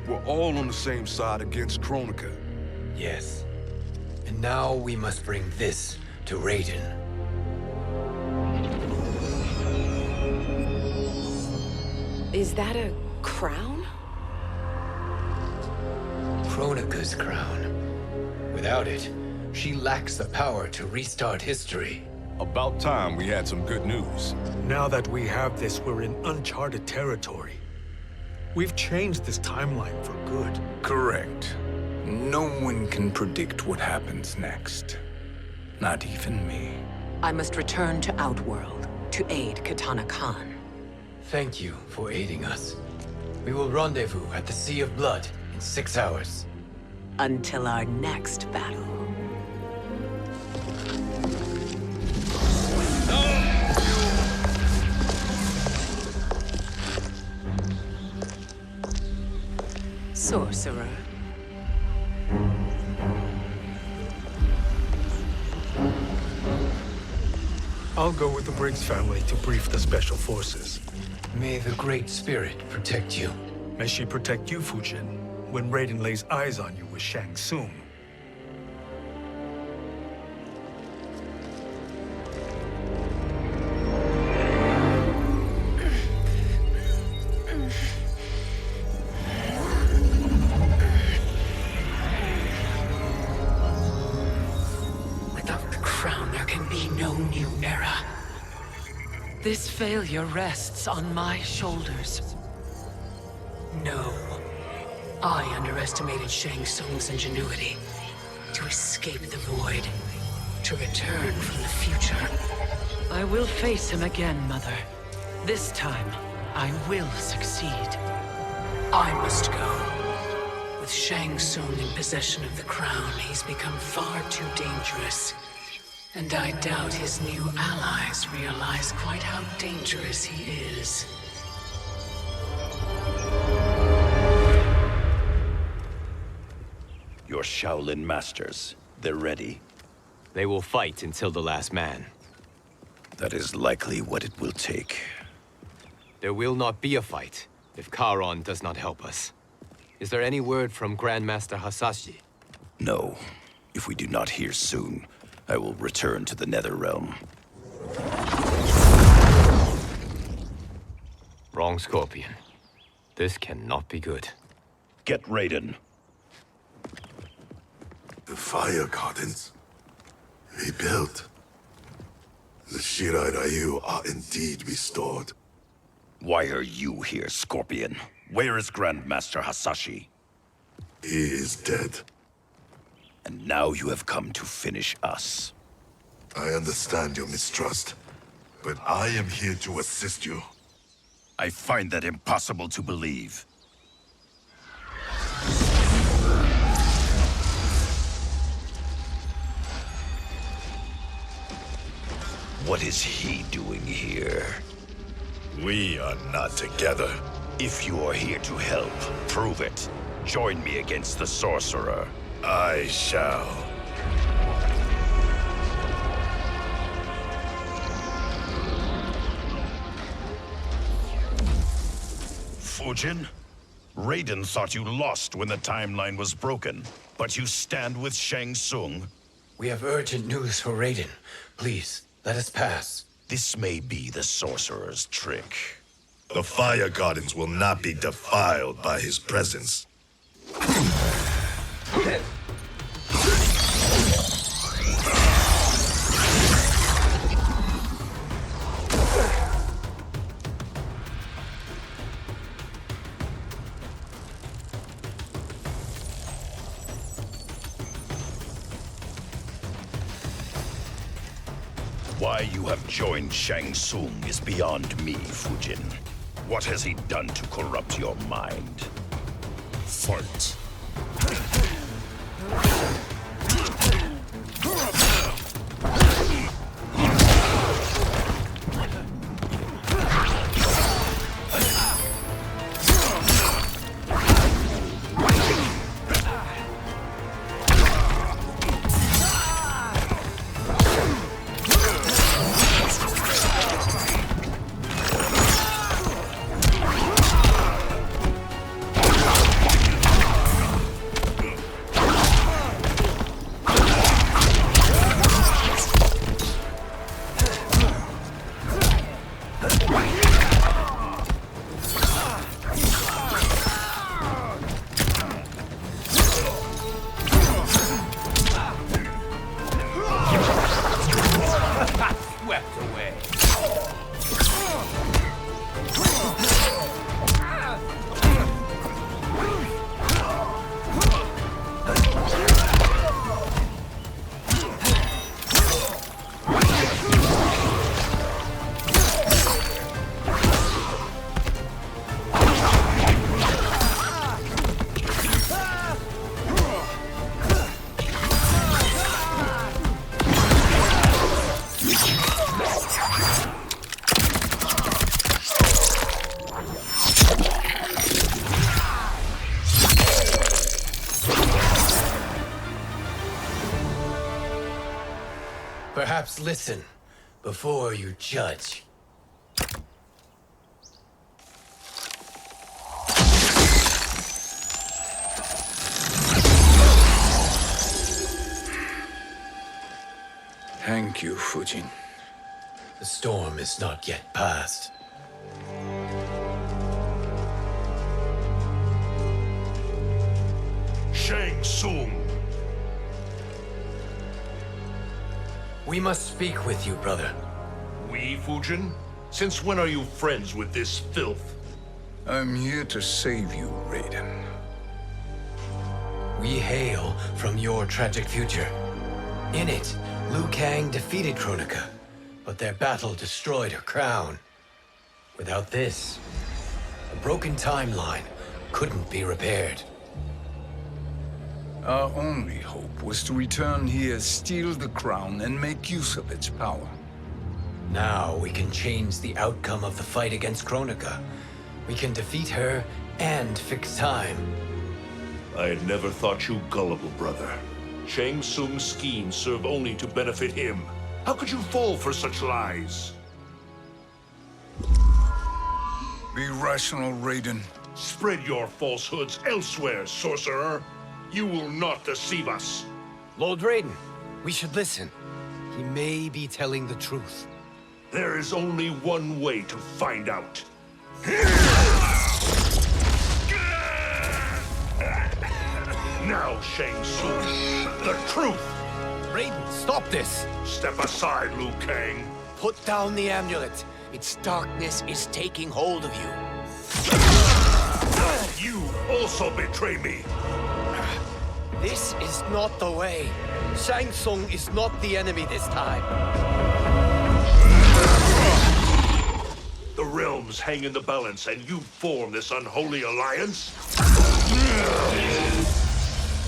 We're all on the same side against Kronika. Yes. And now we must bring this to Raiden. Is that a crown? Kronika's crown. Without it, she lacks the power to restart history. About time we had some good news. Now that we have this, we're in uncharted territory. We've changed this timeline for good. Correct. No one can predict what happens next. Not even me. I must return to Outworld to aid Kitana Khan. Thank you for aiding us. We will rendezvous at the Sea of Blood in 6 hours. Until our next battle. Sorcerer. I'll go with the Briggs family to brief the Special Forces. May the Great Spirit protect you. May she protect you, Fujin, when Raiden lays eyes on you with Shang Tsung. Without the crown, there can be no new era. This failure rests on my shoulders. No. I underestimated Shang Tsung's ingenuity. To escape the void. To return from the future. I will face him again, Mother. This time, I will succeed. I must go. With Shang Tsung in possession of the crown, he's become far too dangerous. And I doubt his new allies realize quite how dangerous he is. Your Shaolin masters, they're ready. They will fight until the last man. That is likely what it will take. There will not be a fight if Charon does not help us. Is there any word from Grandmaster Hasashi? No. If we do not hear soon, I will return to the NetherRealm. Wrong, Scorpion. This cannot be good. Get Raiden. The fire gardens. Rebuilt. The Shirai Ryu are indeed restored. Why are you here, Scorpion? Where is Grandmaster Hasashi? He is dead. And now you have come to finish us. I understand your mistrust, but I am here to assist you. I find that impossible to believe. What is he doing here? We are not together. If you are here to help, prove it. Join me against the sorcerer. I shall. Fujin? Raiden thought you lost when the timeline was broken, but you stand with Shang Tsung. We have urgent news for Raiden. Please, let us pass. This may be the sorcerer's trick. The fire gardens will not be defiled by his presence. Why you have joined Shang Tsung is beyond me, Fujin. What has he done to corrupt your mind? Fight. Perhaps listen. before you judge. Thank you, Fujin. The storm is not yet past. Shang Tsung! We must speak with you, brother. We, Fujin? Since when are you friends with this filth? I'm here to save you, Raiden. We hail from your tragic future. In it, Liu Kang defeated Kronika, but their battle destroyed her crown. Without this, a broken timeline couldn't be repaired. Our only hope was to return here, steal the crown, and make use of its power. Now we can change the outcome of the fight against Kronika. We can defeat her and fix time. I had never thought you gullible, brother. Shang Tsung's schemes serve only to benefit him. How could you fall for such lies? Be rational, Raiden. Spread your falsehoods elsewhere, sorcerer. You will not deceive us. Lord Raiden, we should listen. He may be telling the truth. There is only one way to find out. Now, Shang Tsung, the truth! Raiden, stop this! Step aside, Liu Kang. Put down the amulet. Its darkness is taking hold of you. You also betray me. This is not the way. Shang Tsung is not the enemy this time. The realms hang in the balance, and you form this unholy alliance?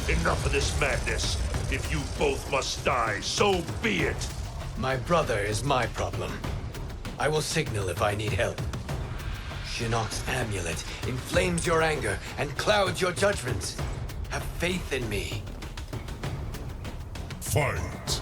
Enough of this madness. If you both must die, so be it. My brother is my problem. I will signal if I need help. Shinnok's amulet inflames your anger and clouds your judgments. Have faith in me. Fight!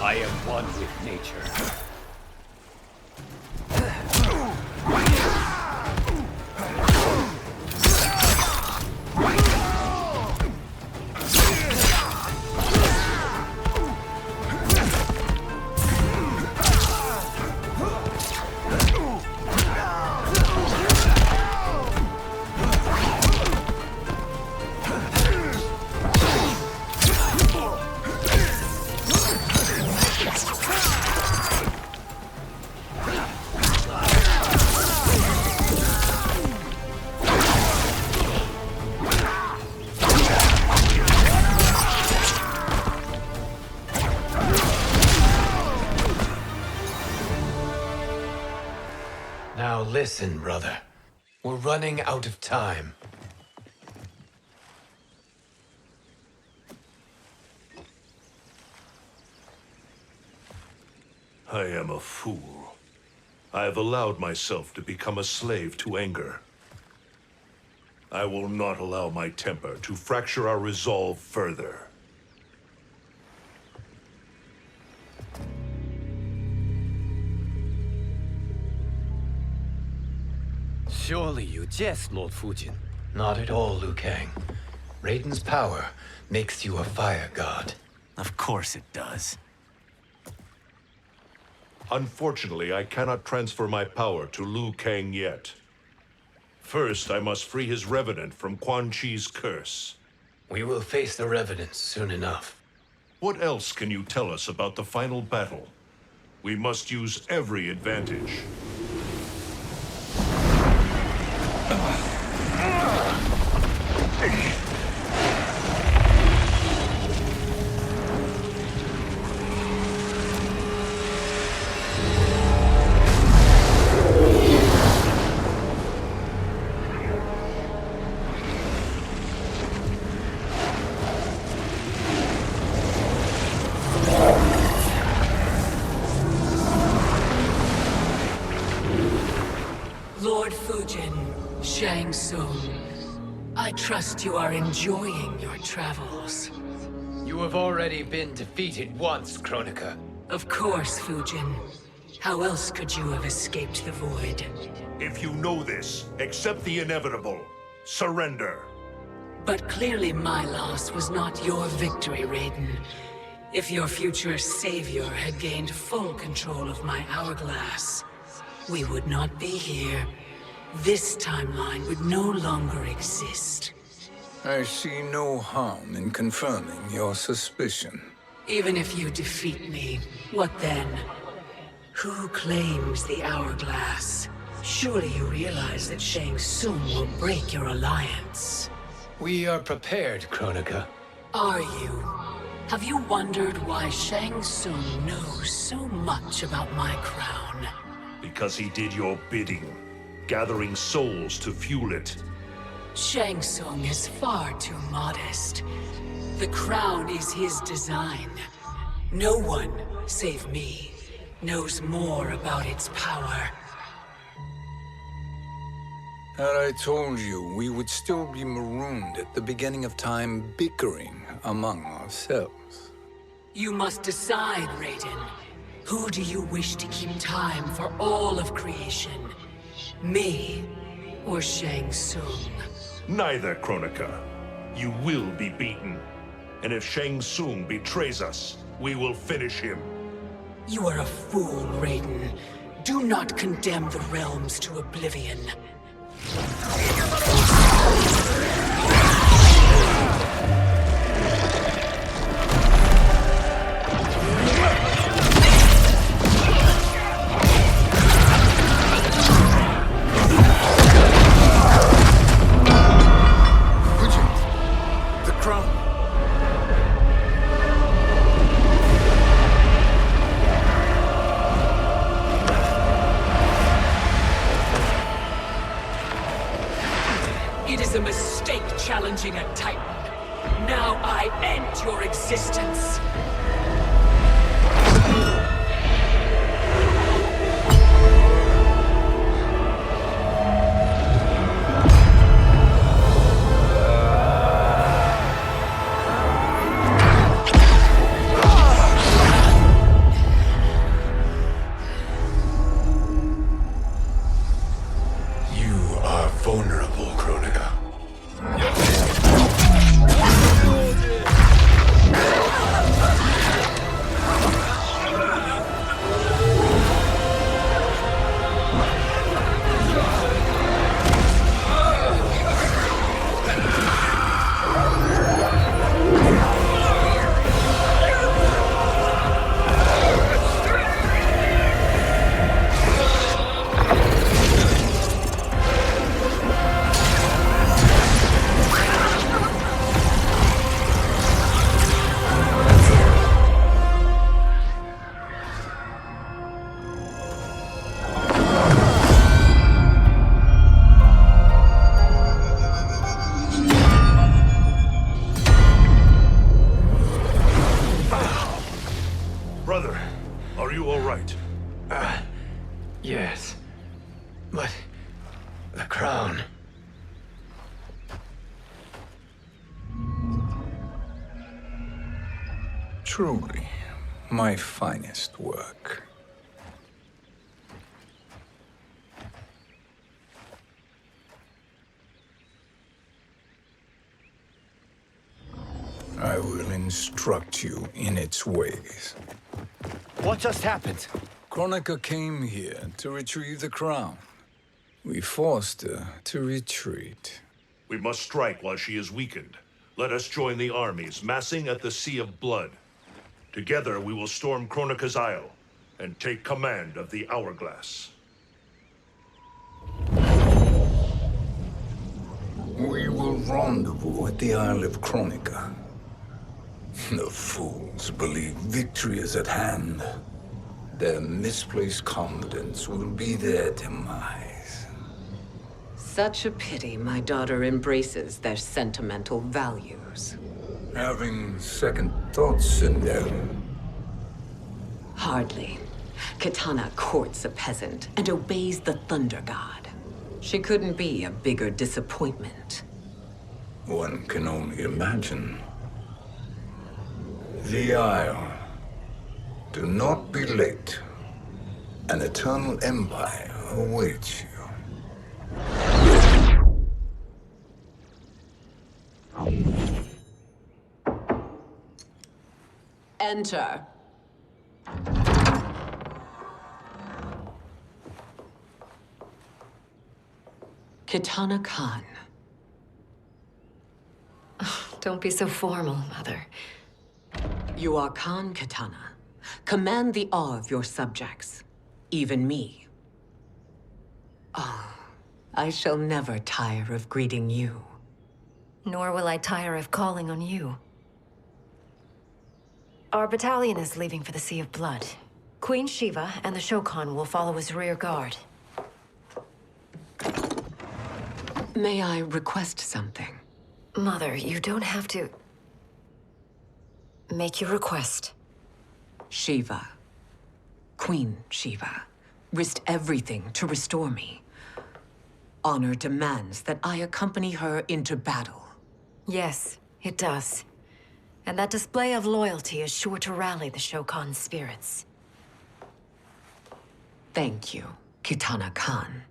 I am one with nature. Now listen, brother. We're running out of time. I am a fool. I have allowed myself to become a slave to anger. I will not allow my temper to fracture our resolve further. Surely you jest, Lord Fujin. Not at all, Liu Kang. Raiden's power makes you a fire god. Of course it does. Unfortunately, I cannot transfer my power to Liu Kang yet. First, I must free his revenant from Quan Chi's curse. We will face the revenants soon enough. What else can you tell us about the final battle? We must use every advantage. 。 Ah! Lord Fujin, Shang Tsung, I trust you are enjoying your travels. You have already been defeated once, Kronika. Of course, Fujin. How else could you have escaped the void? If you know this, accept the inevitable. Surrender. But clearly my loss was not your victory, Raiden. If your future savior had gained full control of my hourglass, we would not be here. This timeline would no longer exist. I see no harm in confirming your suspicion. Even if you defeat me, what then? Who claims the hourglass? Surely you realize that Shang Tsung will break your alliance. We are prepared, Kronika. Are you? Have you wondered why Shang Tsung knows so much about my crown? Because he did your bidding, gathering souls to fuel it. Shang Tsung is far too modest. The crown is his design. No one, save me, knows more about its power. Had I told you, we would still be marooned at the beginning of time, bickering among ourselves. You must decide, Raiden. Who do you wish to keep time for all of creation? Me or Shang Tsung? Neither, Kronika. You will be beaten. And if Shang Tsung betrays us, we will finish him. You are a fool, Raiden. Do not condemn the realms to oblivion. It is a mistake challenging a Titan. Now I end your existence. You are vulnerable, Kronika. Brother, are you all right? Yes. But the crown. Truly, my finest work. I will instruct you in its ways. What just happened? Kronika came here to retrieve the crown. We forced her to retreat. We must strike while she is weakened. Let us join the armies, massing at the Sea of Blood. Together we will storm Kronika's Isle and take command of the Hourglass. We will rendezvous at the Isle of Kronika. The fools believe victory is at hand. Their misplaced confidence will be their demise. Such a pity my daughter embraces their sentimental values. Having second thoughts, Sindel? Hardly. Kitana courts a peasant and obeys the Thunder God. She couldn't be a bigger disappointment. One can only imagine. The Isle. Do not be late. An eternal empire awaits you. Enter. Kitana Khan. Don't be so formal, Mother. You are Khan Kitana. Command the awe of your subjects, even me. Oh, I shall never tire of greeting you. Nor will I tire of calling on you. Our battalion is leaving for the Sea of Blood. Queen Shiva and the Shokan will follow as rear guard. May I request something? Mother, you don't have to... Make your request. Shiva, Queen Shiva, risked everything to restore me. Honor demands that I accompany her into battle. Yes, it does. And that display of loyalty is sure to rally the Shokan's spirits. Thank you, Kitana Khan.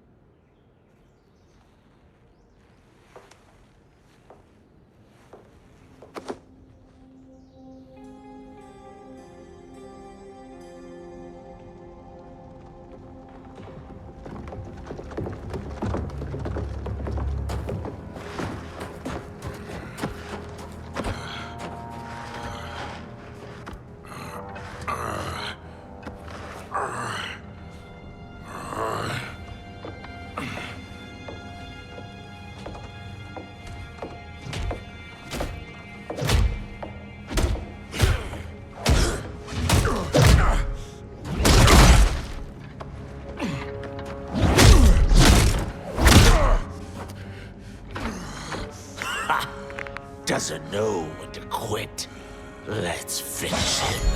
Doesn't know when to quit. Let's finish him.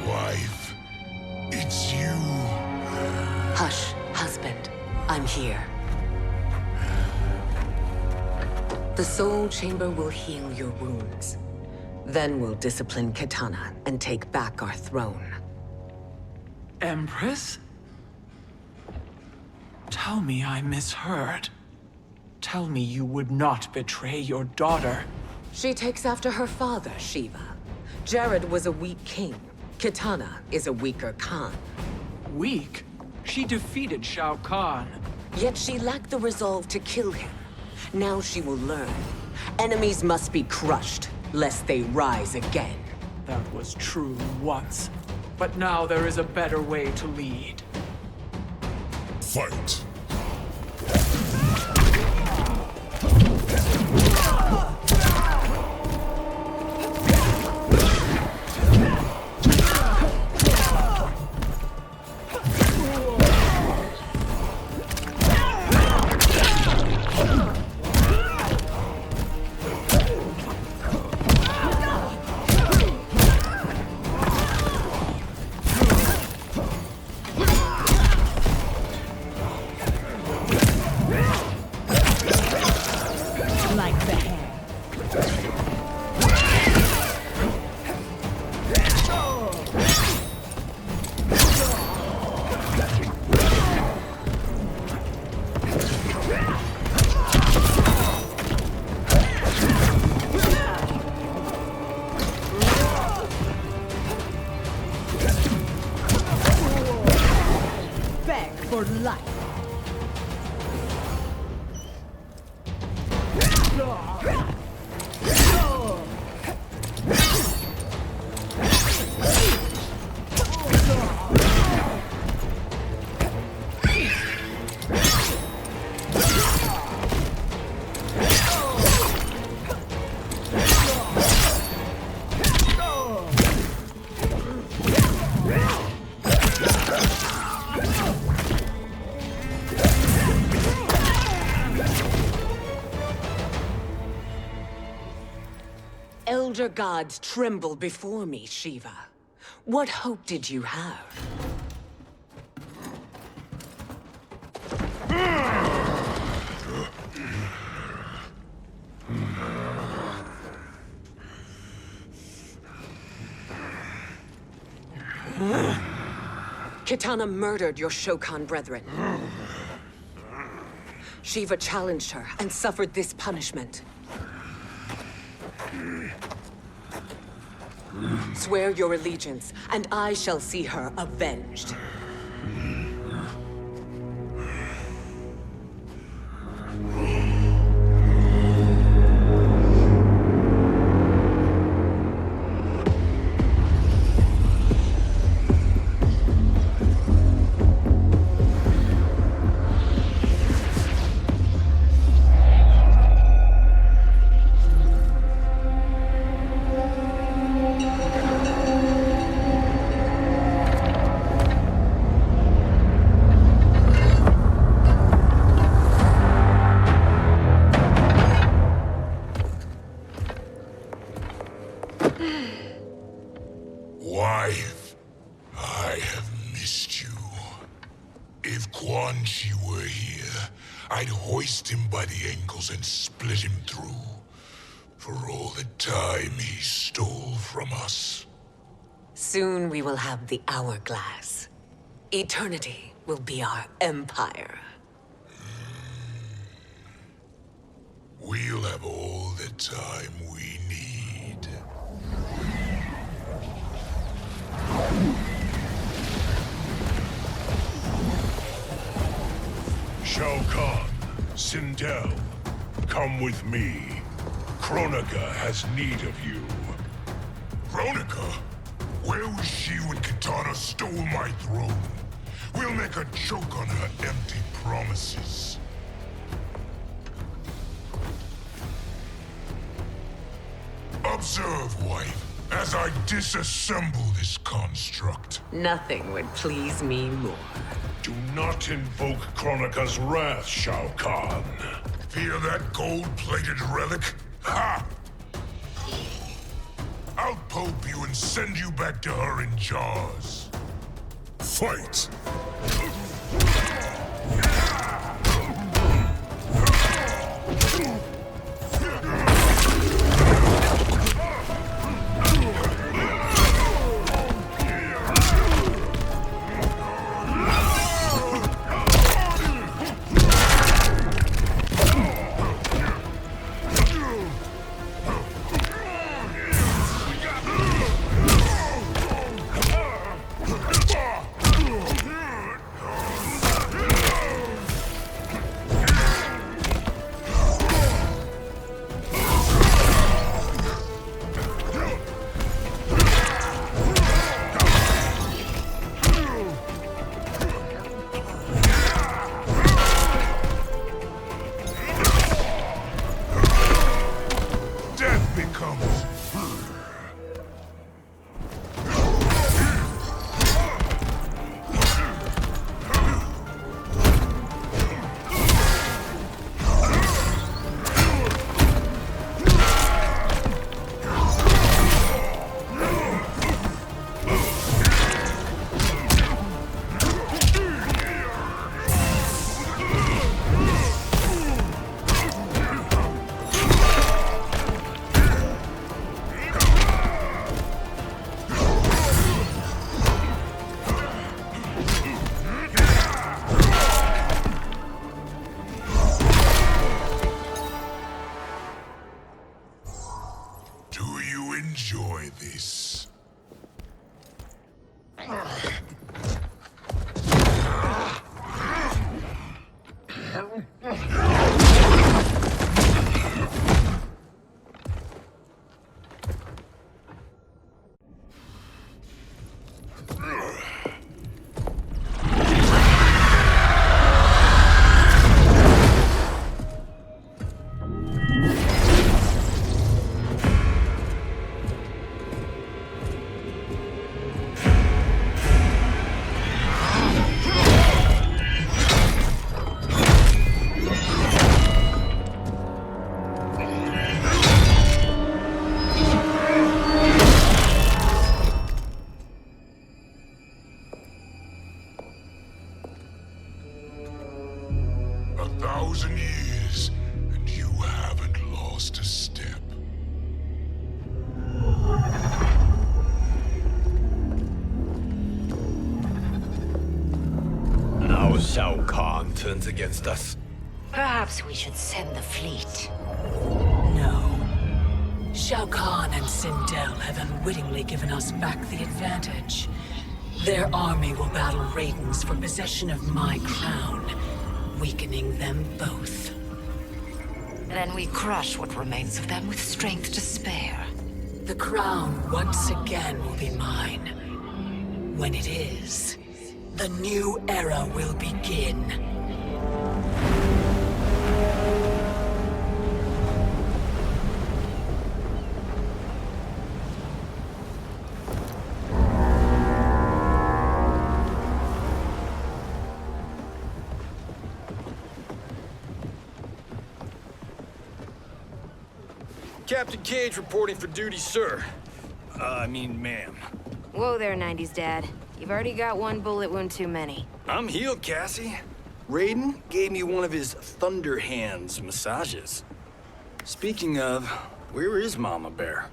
Wife, it's you. Hush, husband. I'm here. The Soul Chamber will heal your wounds. Then we'll discipline Kitana and take back our throne. Empress? Tell me I misheard. Tell me you would not betray your daughter. She takes after her father, Shiva. Jared was a weak king. Kitana is a weaker Khan. Weak? She defeated Shao Kahn. Yet she lacked the resolve to kill him. Now she will learn. Enemies must be crushed, lest they rise again. That was true once. But now there is a better way to lead. Fight. Elder gods tremble before me, Shiva. What hope did you have? Kitana murdered your Shokan brethren. Shiva challenged her and suffered this punishment. Swear your allegiance, and I shall see her avenged. Wife, I have missed you. If Quan Chi were here, I'd hoist him by the ankles and split him through. For all the time he stole from us. Soon we will have the hourglass. Eternity will be our empire. We'll have all the time we need. Shao Kahn, Sindel, come with me. Kronika has need of you. Kronika? Where was she when Kitana stole my throne? We'll make her choke on her empty promises. Observe, wife, as I disassemble this construct. Nothing would please me more. Do not invoke Kronika's wrath, Shao Kahn. Fear that gold-plated relic? Ha! I'll pope you and send you back to her in jars. Fight! Enjoy this. 1,000 years, and you haven't lost a step. Now Shao Kahn turns against us. Perhaps we should send the fleet. No. Shao Kahn and Sindel have unwittingly given us back the advantage. Their army will battle Raidens for possession of my crown, weakening them both. Then we crush what remains of them with strength to spare. The crown once again will be mine. When it is, the new era will begin. Captain Cage reporting for duty, sir. I mean, ma'am. Whoa there, 90s dad. You've already got one bullet wound too many. I'm healed, Cassie. Raiden gave me one of his Thunder Hands massages. Speaking of, where is Mama Bear?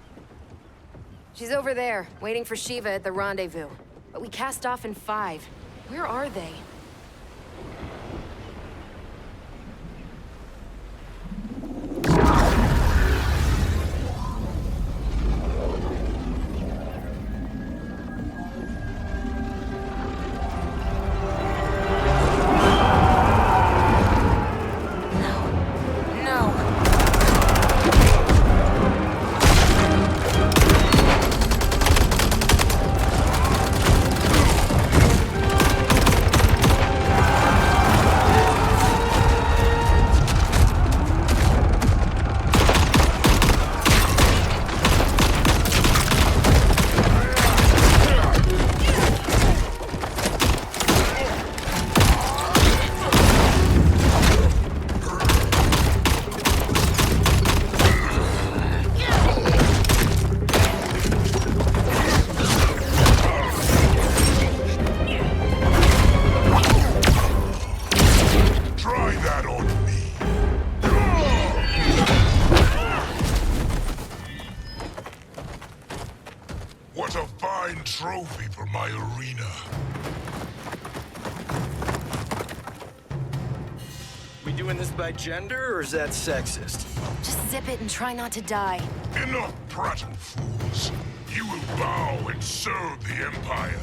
She's over there, waiting for Shiva at the rendezvous. But we cast off in 5. Where are they? What a fine trophy for my arena. We doing this by gender, or is that sexist? Just zip it and try not to die. Enough prattle, fools. You will bow and serve the Empire.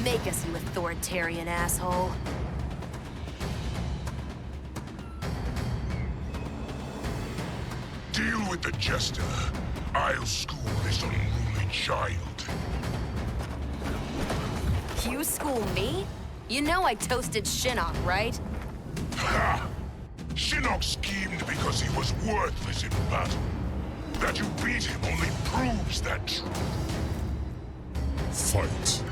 Make us, you authoritarian asshole. Deal with the jester. I'll school this unruly child. You school me? You know I toasted Shinnok, right? Ha! Shinnok schemed because he was worthless in battle. That you beat him only proves that truth. Fight.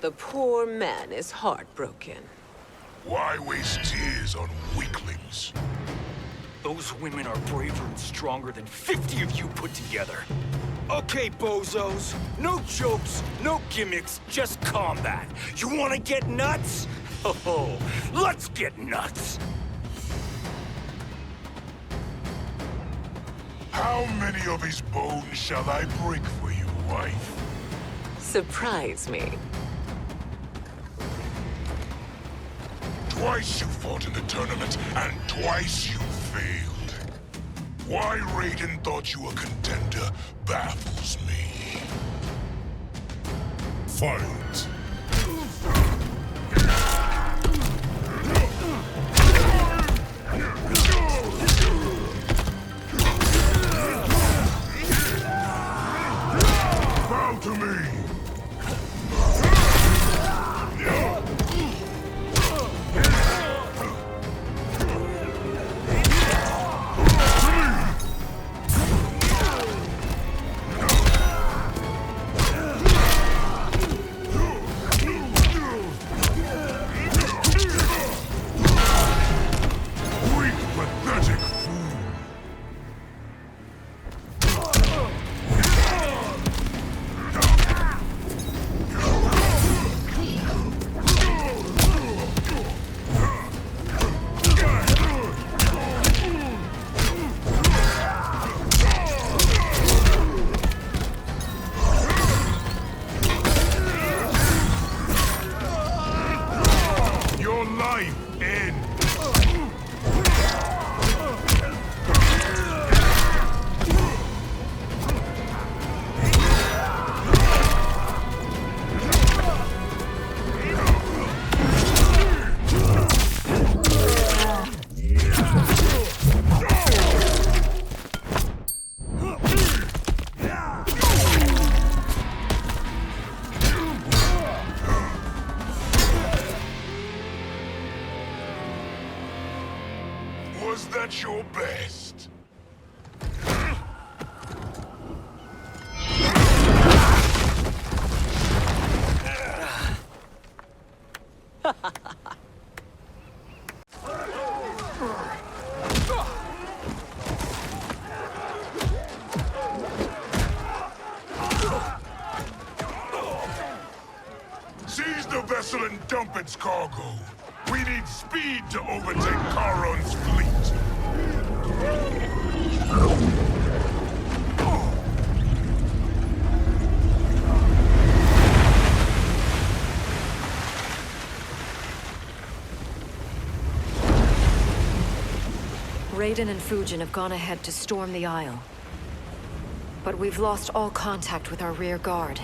The poor man is heartbroken. Why waste tears on weaklings? Those women are braver and stronger than 50 of you put together. Okay, bozos. No jokes, no gimmicks, just combat. You wanna get nuts? Oh, let's get nuts! How many of his bones shall I break for you, wife? Surprise me. Twice you fought in the tournament, and twice you failed. Why Raiden thought you a contender baffles me. Fight! Bow to me! Was that your best? Seize the vessel and dump its cargo. We need speed to overtake Charon's fleet. Raiden and Fujin have gone ahead to storm the Isle. But we've lost all contact with our rear guard.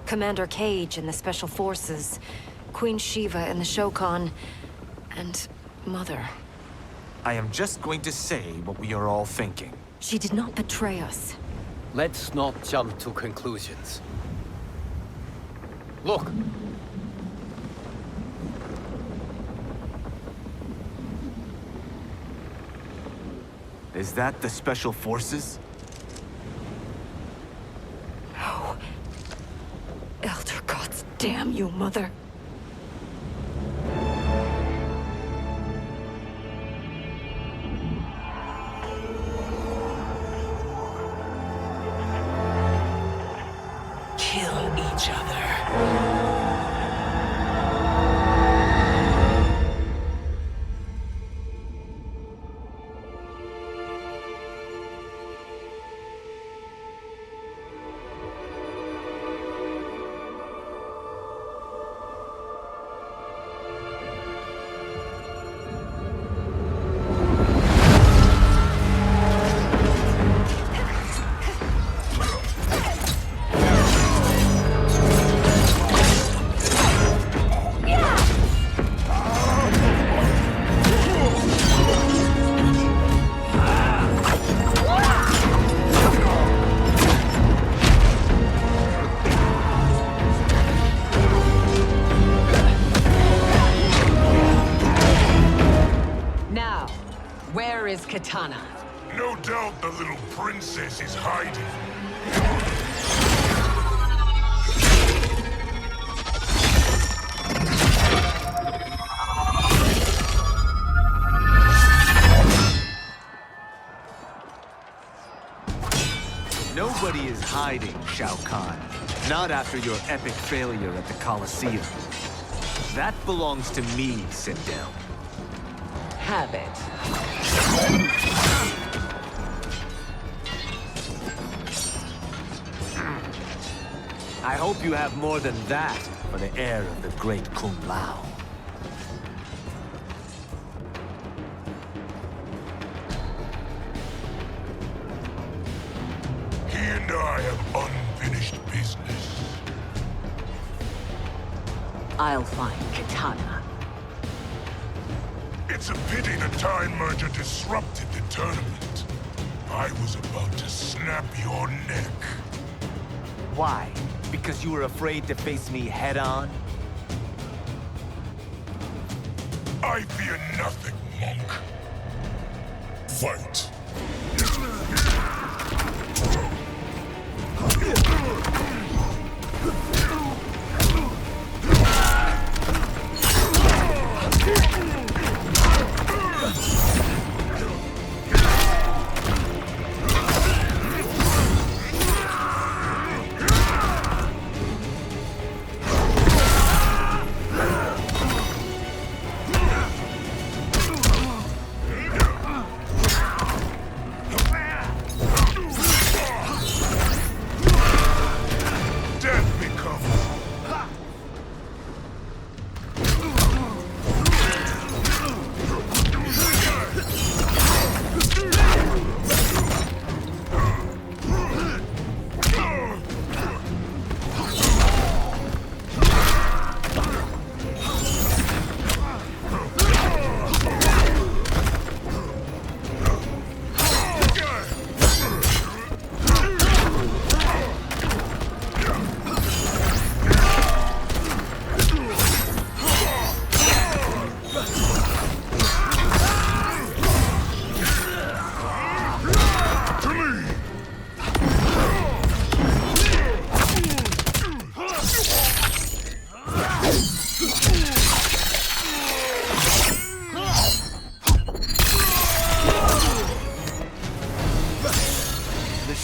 Commander Cage and the Special Forces, Queen Shiva and the Shokan, and Mother. I am just going to say what we are all thinking. She did not betray us. Let's not jump to conclusions. Look! Is that the Special Forces? No. Elder gods, damn you, Mother. Kill each other. Where is Katana? No doubt the little princess is hiding. Nobody is hiding, Shao Kahn. Not after your epic failure at the Colosseum. That belongs to me, Sindel. Have it. I hope you have more than that for the heir of the great Kung Lao. He and I have unfinished business. I'll find Kitana. It's a pity the Time Merger disrupted the tournament. I was about to snap your neck. Why? Because you were afraid to face me head-on? I fear nothing, monk. Fight.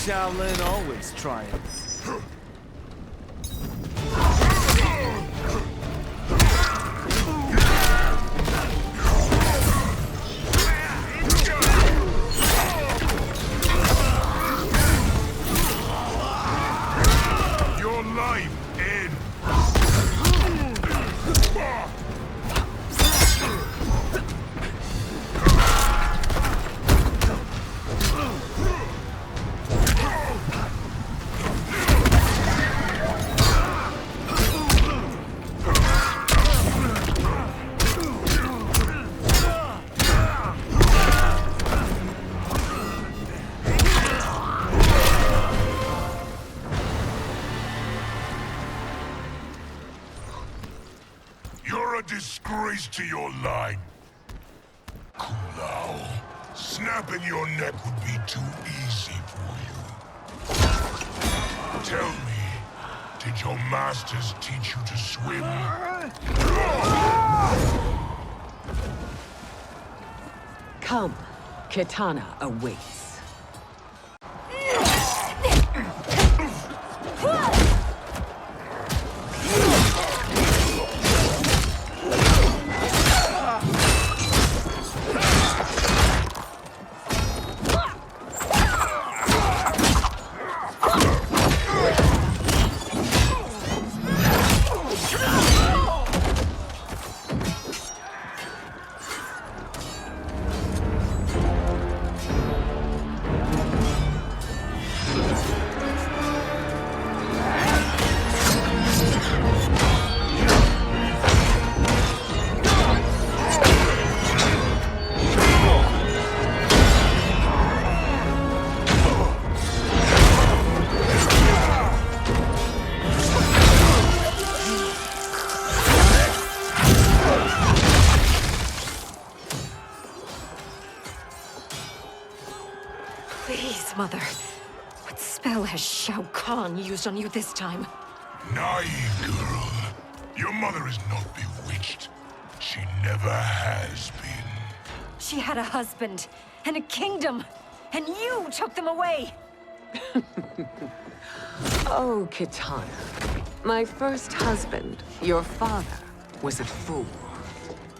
Shaolin always triumphs. Your life ends. You're a disgrace to your line. Kung Lao, snapping your neck would be too easy for you. Tell me, did your masters teach you to swim? Come, Kitana awaits. Please, Mother. What spell has Shao Kahn used on you this time? Naive girl. Your mother is not bewitched. She never has been. She had a husband and a kingdom, and you took them away. Oh, Kitana. My first husband, your father, was a fool.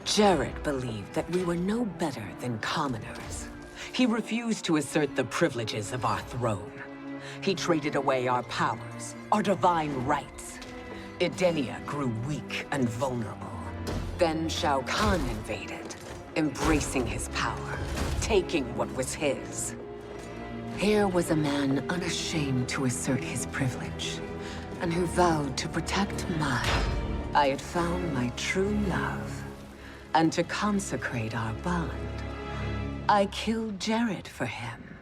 Jared believed that we were no better than commoners. He refused to assert the privileges of our throne. He traded away our powers, our divine rights. Edenia grew weak and vulnerable. Then Shao Kahn invaded, embracing his power, taking what was his. Here was a man unashamed to assert his privilege, and who vowed to protect mine. I had found my true love, and to consecrate our bond, I killed Jared for him.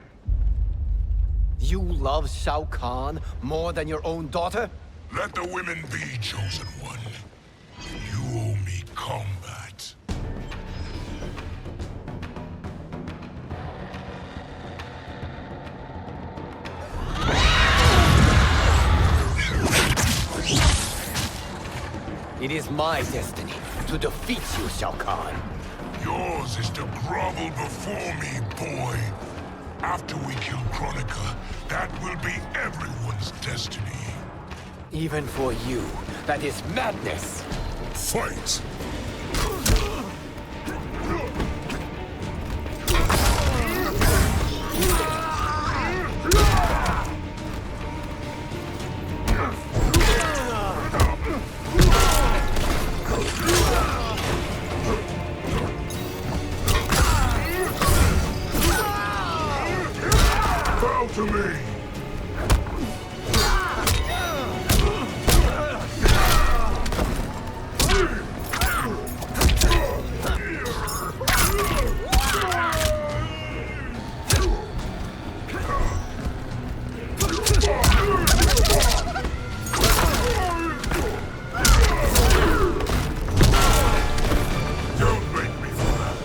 You love Shao Kahn more than your own daughter? Let the women be, Chosen One. You owe me combat. It is my destiny to defeat you, Shao Kahn. Yours is to grovel before me, boy. After we kill Kronika, that will be everyone's destiny. Even for you, that is madness. Fight! Bow to me! Don't make me laugh.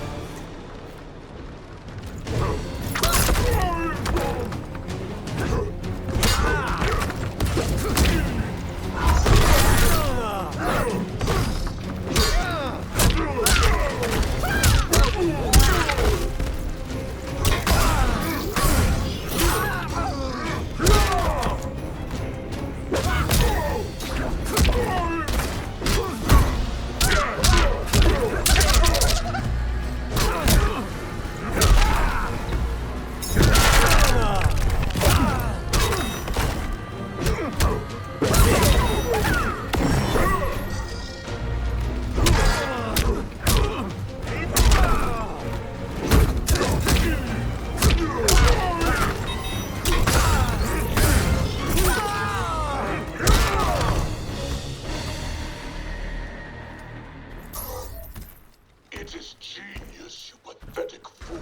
It is genius, you pathetic fool.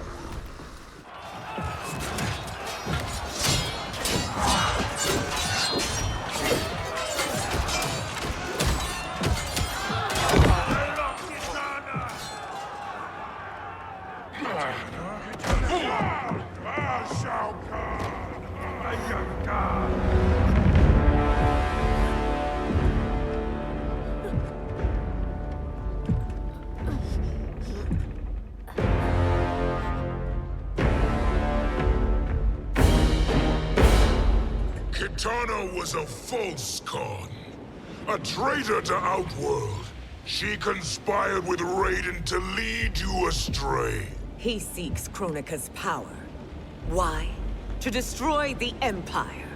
Shao Kahn, my young god. Kitana was a false Khan, a traitor to Outworld. She conspired with Raiden to lead you astray. He seeks Kronika's power. Why? To destroy the Empire.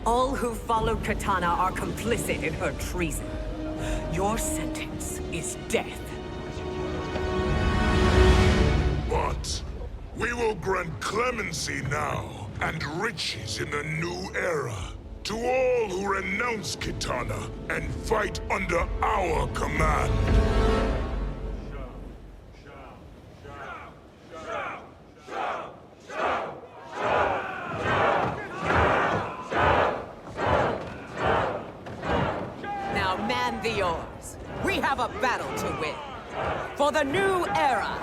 All who followed Kitana are complicit in her treason. Your sentence is death. But we will grant clemency now and riches in the new era to all who renounce Kitana and fight under our command. Now man the oars. We have a battle to win. For the new era!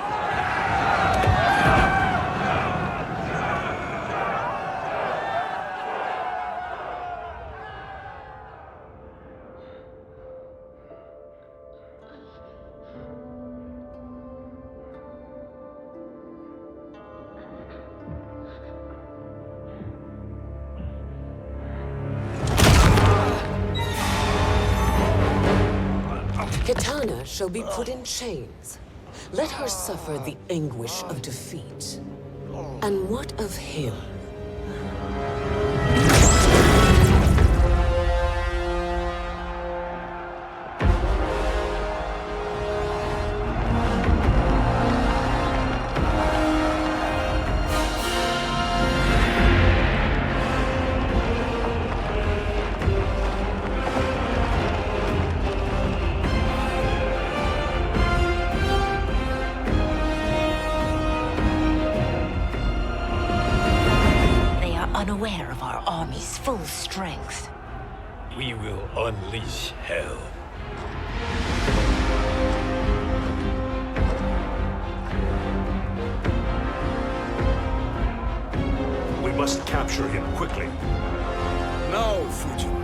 shall be put in chains. Let her suffer the anguish of defeat. And what of him? Unaware of our army's full strength. We will unleash hell. We must capture him quickly. No, Fujin.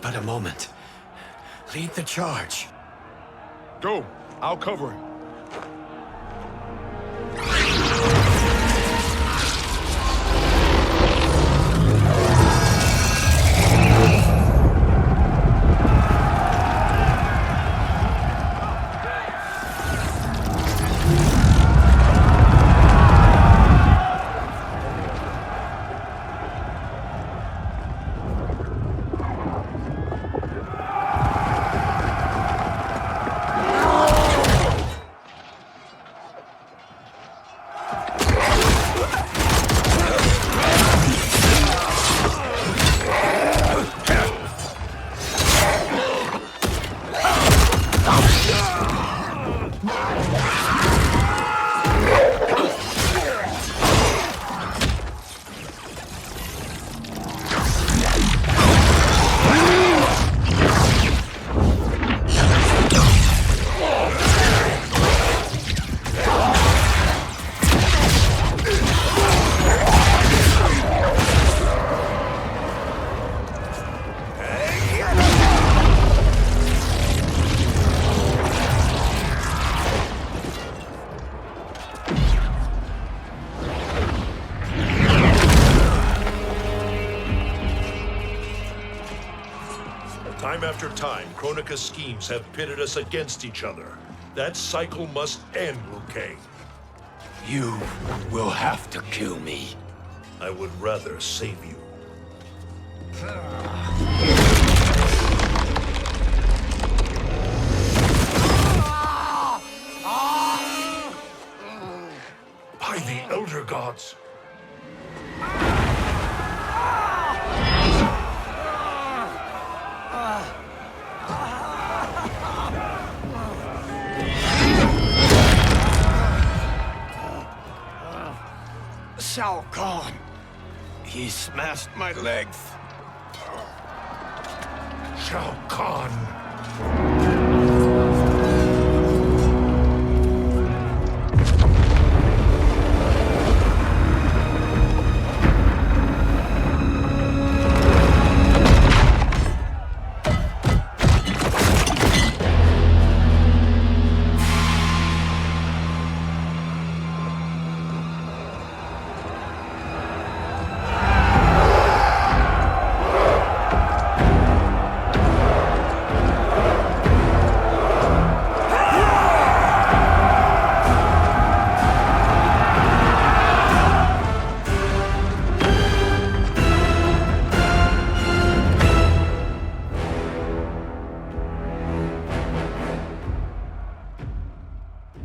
But a moment. Lead the charge. Go. I'll cover him. Time after time, Kronika's schemes have pitted us against each other. That cycle must end, Liu Kang. You will have to kill me. I would rather save you. By the Elder Gods. Shao Kahn. He smashed my legs. Shao Kahn.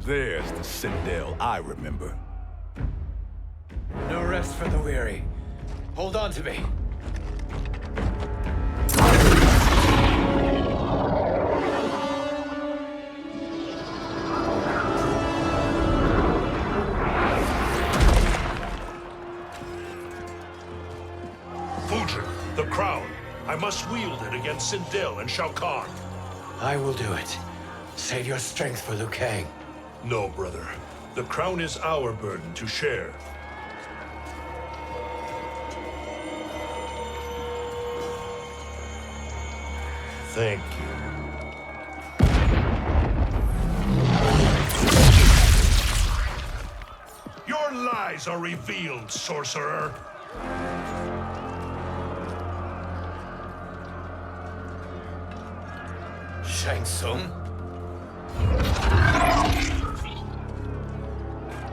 There's the citadel I remember. No rest for the weary. Hold on to me. Fujin, the crown. I must wield it against Sindel and Shao Kahn. I will do it. Save your strength for Liu Kang. No, brother. The crown is our burden to share. Thank you. Your lies are revealed, sorcerer. Shang Tsung?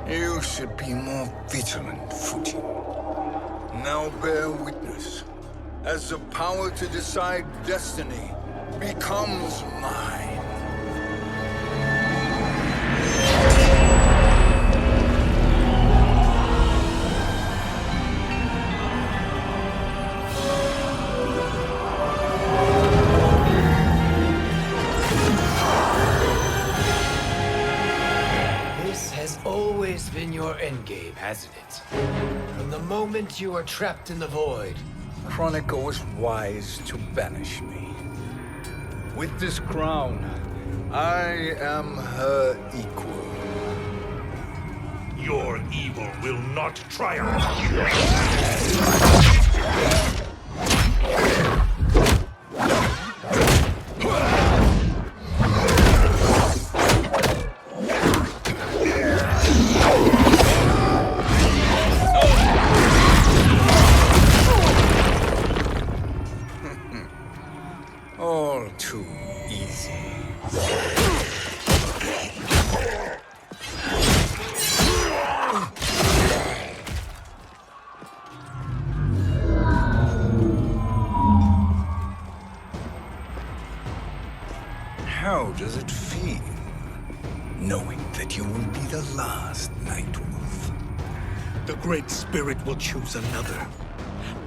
You should be more vigilant, Fujin. Now bear witness. As the power to decide destiny becomes mine. This has always been your endgame, hasn't it? From the moment you were trapped in the void. Kronika was wise to banish me. With this crown, I am her equal. Your evil will not triumph. All too easy. How does it feel, knowing that you will be the last Nightwolf? The Great Spirit will choose another.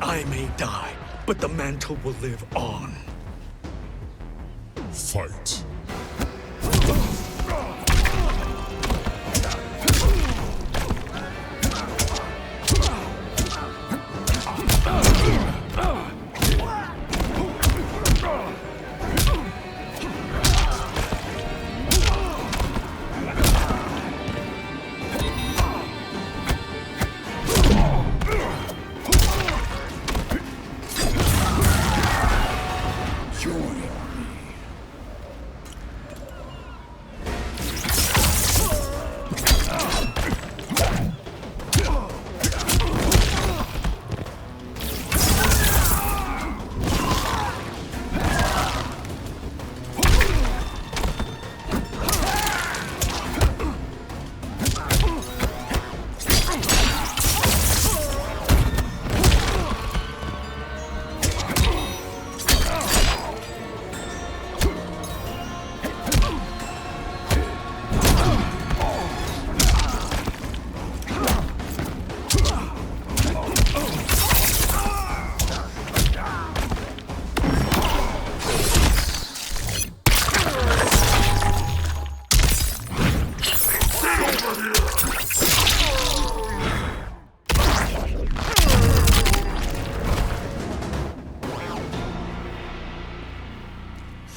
I may die, but the mantle will live on. Fight.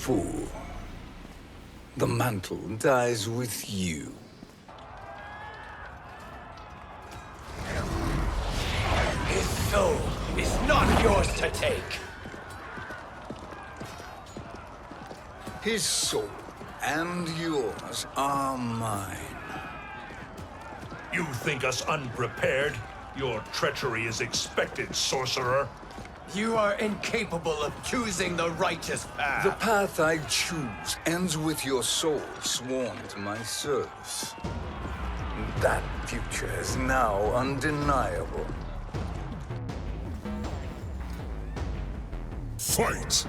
Fool. The mantle dies with you. His soul is not yours to take. His soul and yours are mine. You think us unprepared? Your treachery is expected, sorcerer. You are incapable of choosing the righteous path. The path I choose ends with your soul sworn to my service. That future is now undeniable. Fight!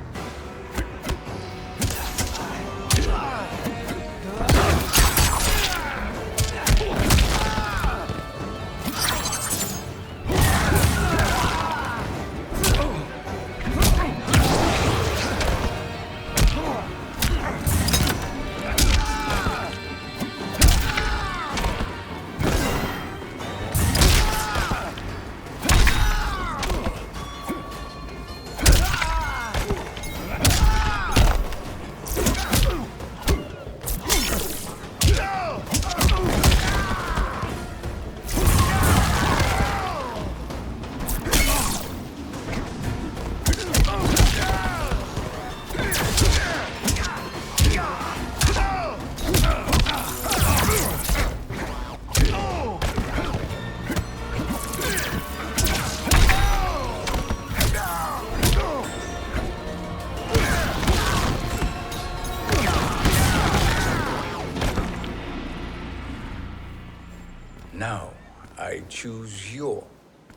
I choose your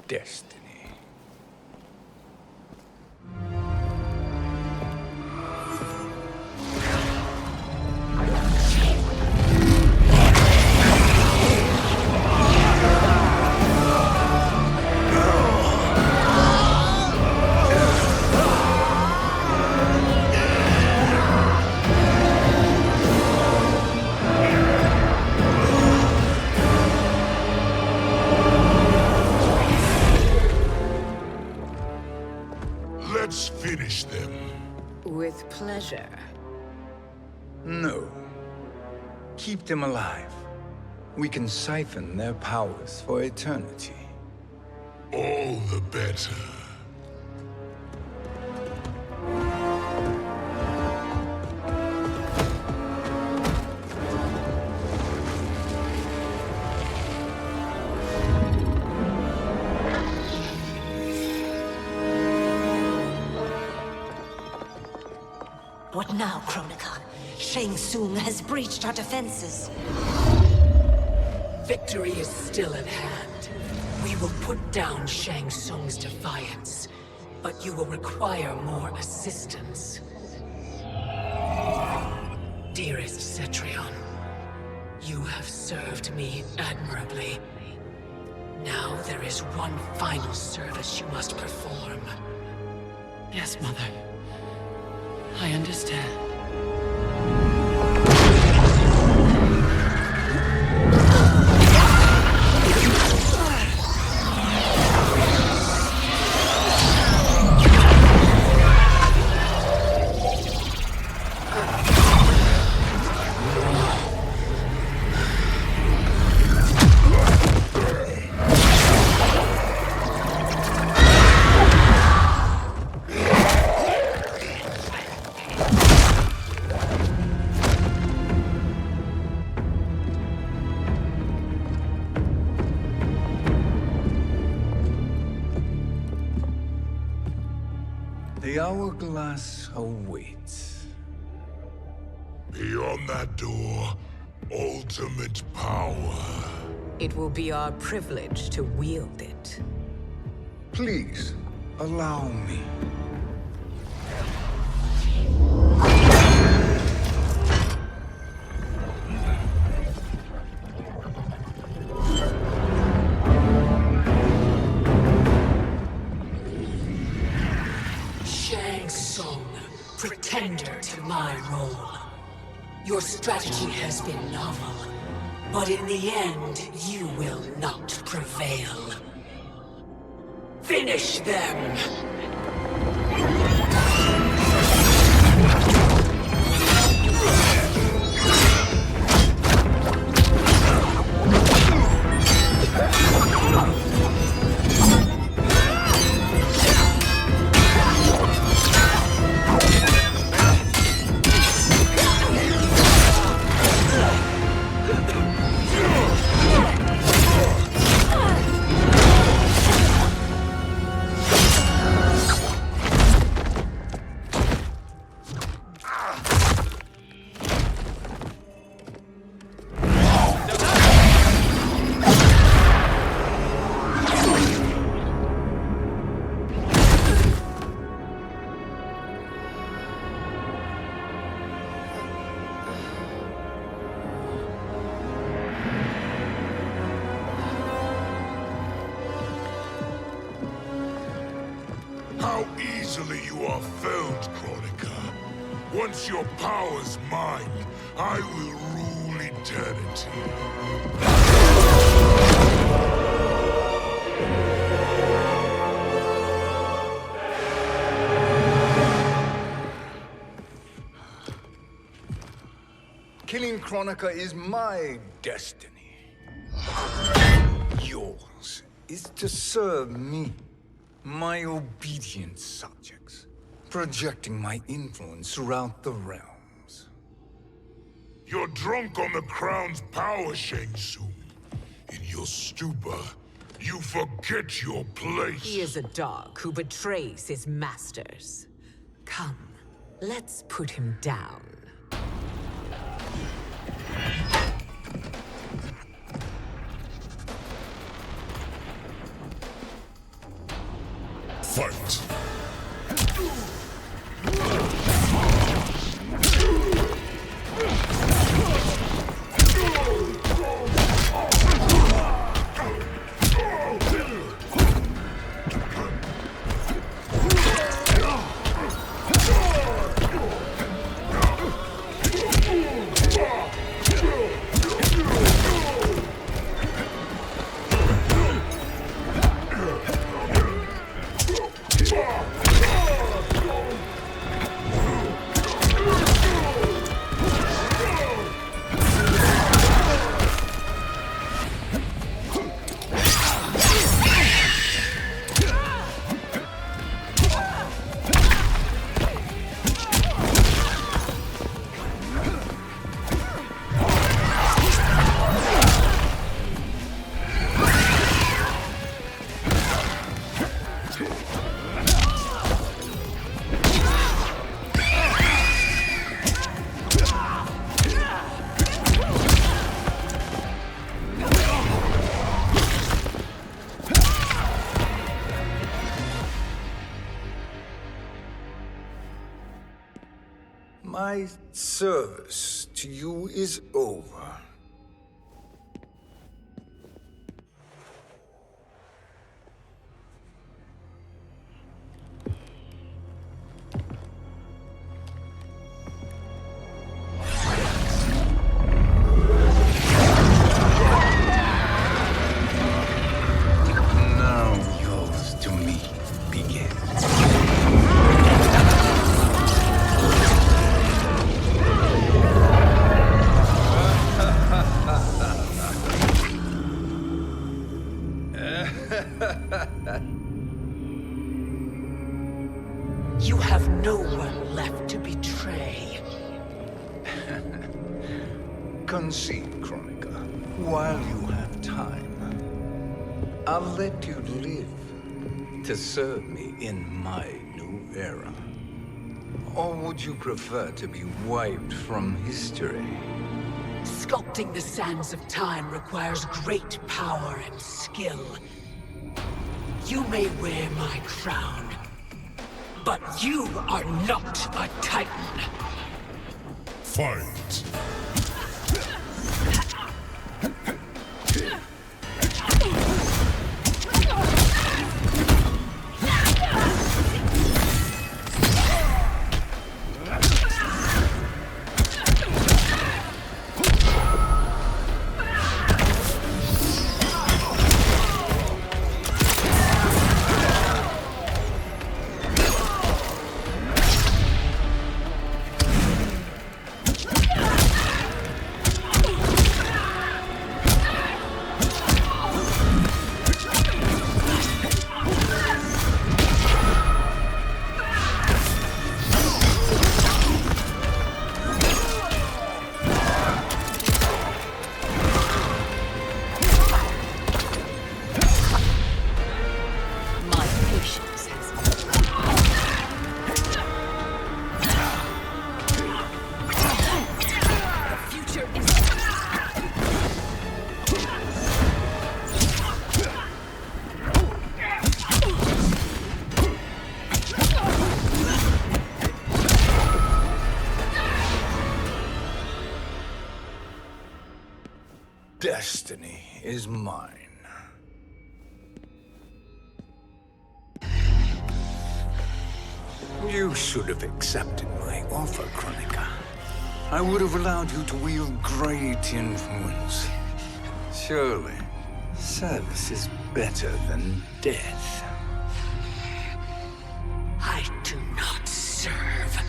destiny. Let's finish them. With pleasure. No. Keep them alive. We can siphon their powers for eternity. All the better. What now, Kronika? Shang Tsung has breached our defenses. Victory is still at hand. We will put down Shang Tsung's defiance, but you will require more assistance. Dearest Cetrion, you have served me admirably. Now there is one final service you must perform. Yes, Mother. I understand. The hourglass awaits. Beyond that door, ultimate power. It will be our privilege to wield it. Please, allow me. Shang Tsung, pretender to my role. Your strategy has been novel, but in the end, you will not prevail. Finish them! How easily you are felled, Kronika. Once your power's mine, I will rule eternity. Killing Kronika is my destiny. Yours is to serve me, my obedient subjects, projecting my influence throughout the realms. You're drunk on the crown's power, Shang Tsung. In your stupor, you forget your place. He is a dog who betrays his masters. Come, let's put him down. Fight! My service to you is over. Now yours to me begins. You have no one left to betray. Concede, Kronika, while you have time. I'll let you live to serve me in my new era. Or would you prefer to be wiped from history? Sculpting the sands of time requires great power and skill. You may wear my crown, but you are not a Titan. Fight! Destiny is mine. You should have accepted my offer, Kronika. I would have allowed you to wield great influence. Surely, service is better than death. I do not serve.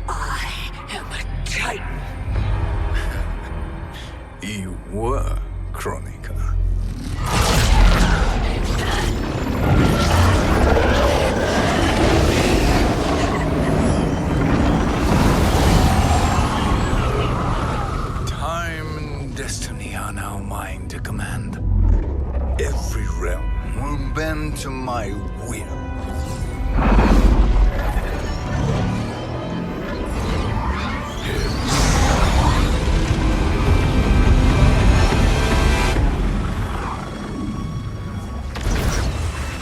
I am a Titan. You were, Kronika. Time and destiny are now mine to command. Every realm will bend to my will.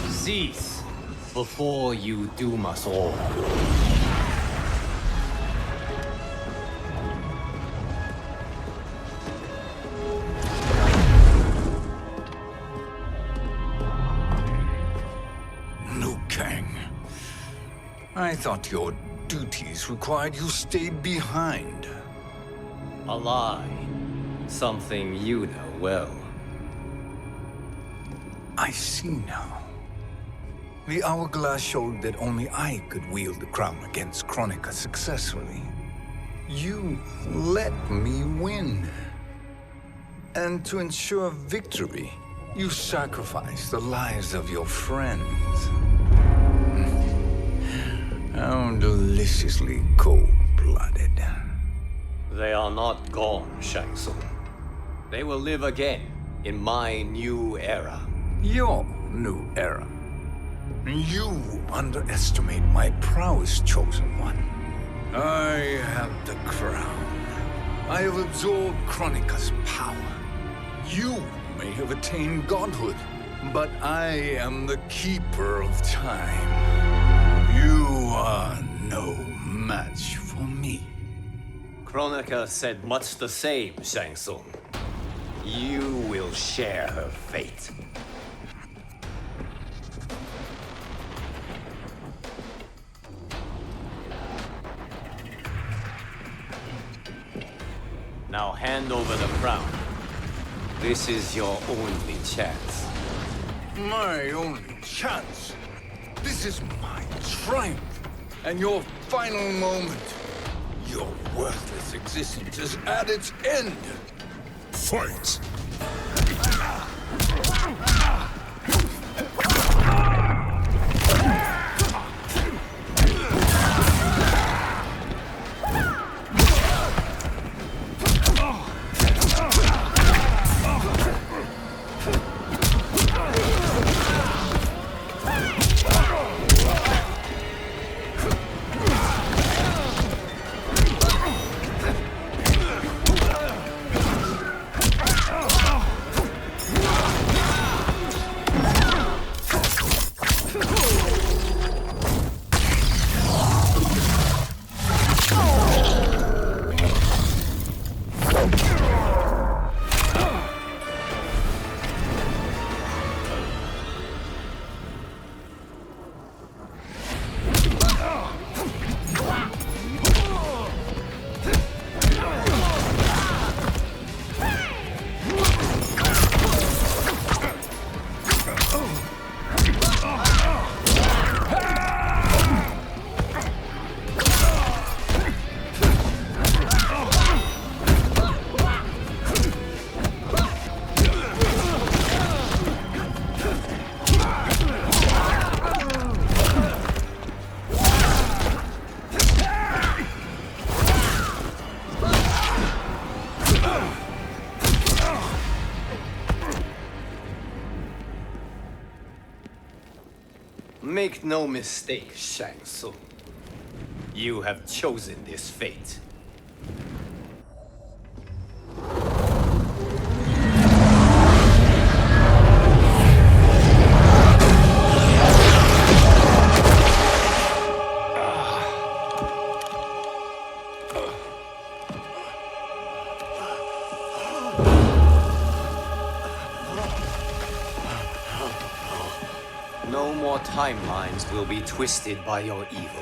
Cease. before you doom us all. Liu Kang. I thought your duties required you stayed behind. A lie. Something you know well. I see now. The hourglass showed that only I could wield the crown against Kronika successfully. You let me win. And to ensure victory, you sacrificed the lives of your friends. How deliciously cold-blooded. They are not gone, Shang Tsung. They will live again in my new era. Your new era. You underestimate my prowess, Chosen One. I have the crown. I have absorbed Kronika's power. You may have attained godhood, but I am the keeper of time. You are no match for me. Kronika said much the same, Shang Tsung. You will share her fate. Now hand over the crown. This is your only chance. My only chance? This is my triumph, and your final moment. Your worthless existence is at its end. Fight! Make no mistake, Shang Tsung. You have chosen this fate. No more timelines will be twisted by your evil.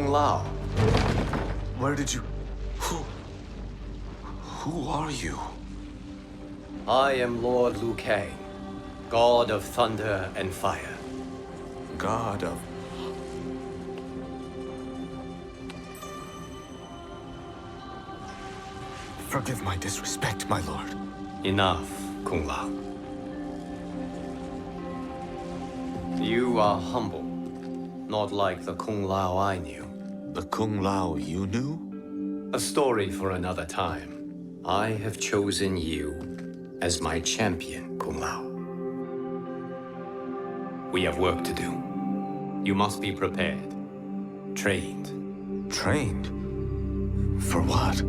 Kung Lao. Where did you... Who are you? I am Lord Liu Kang, God of Thunder and Fire. God of... Forgive my disrespect, my lord. Enough, Kung Lao. You are humble, not like the Kung Lao I knew. The Kung Lao you knew? A story for another time. I have chosen you as my champion, Kung Lao. We have work to do. You must be prepared. Trained. Trained? For what?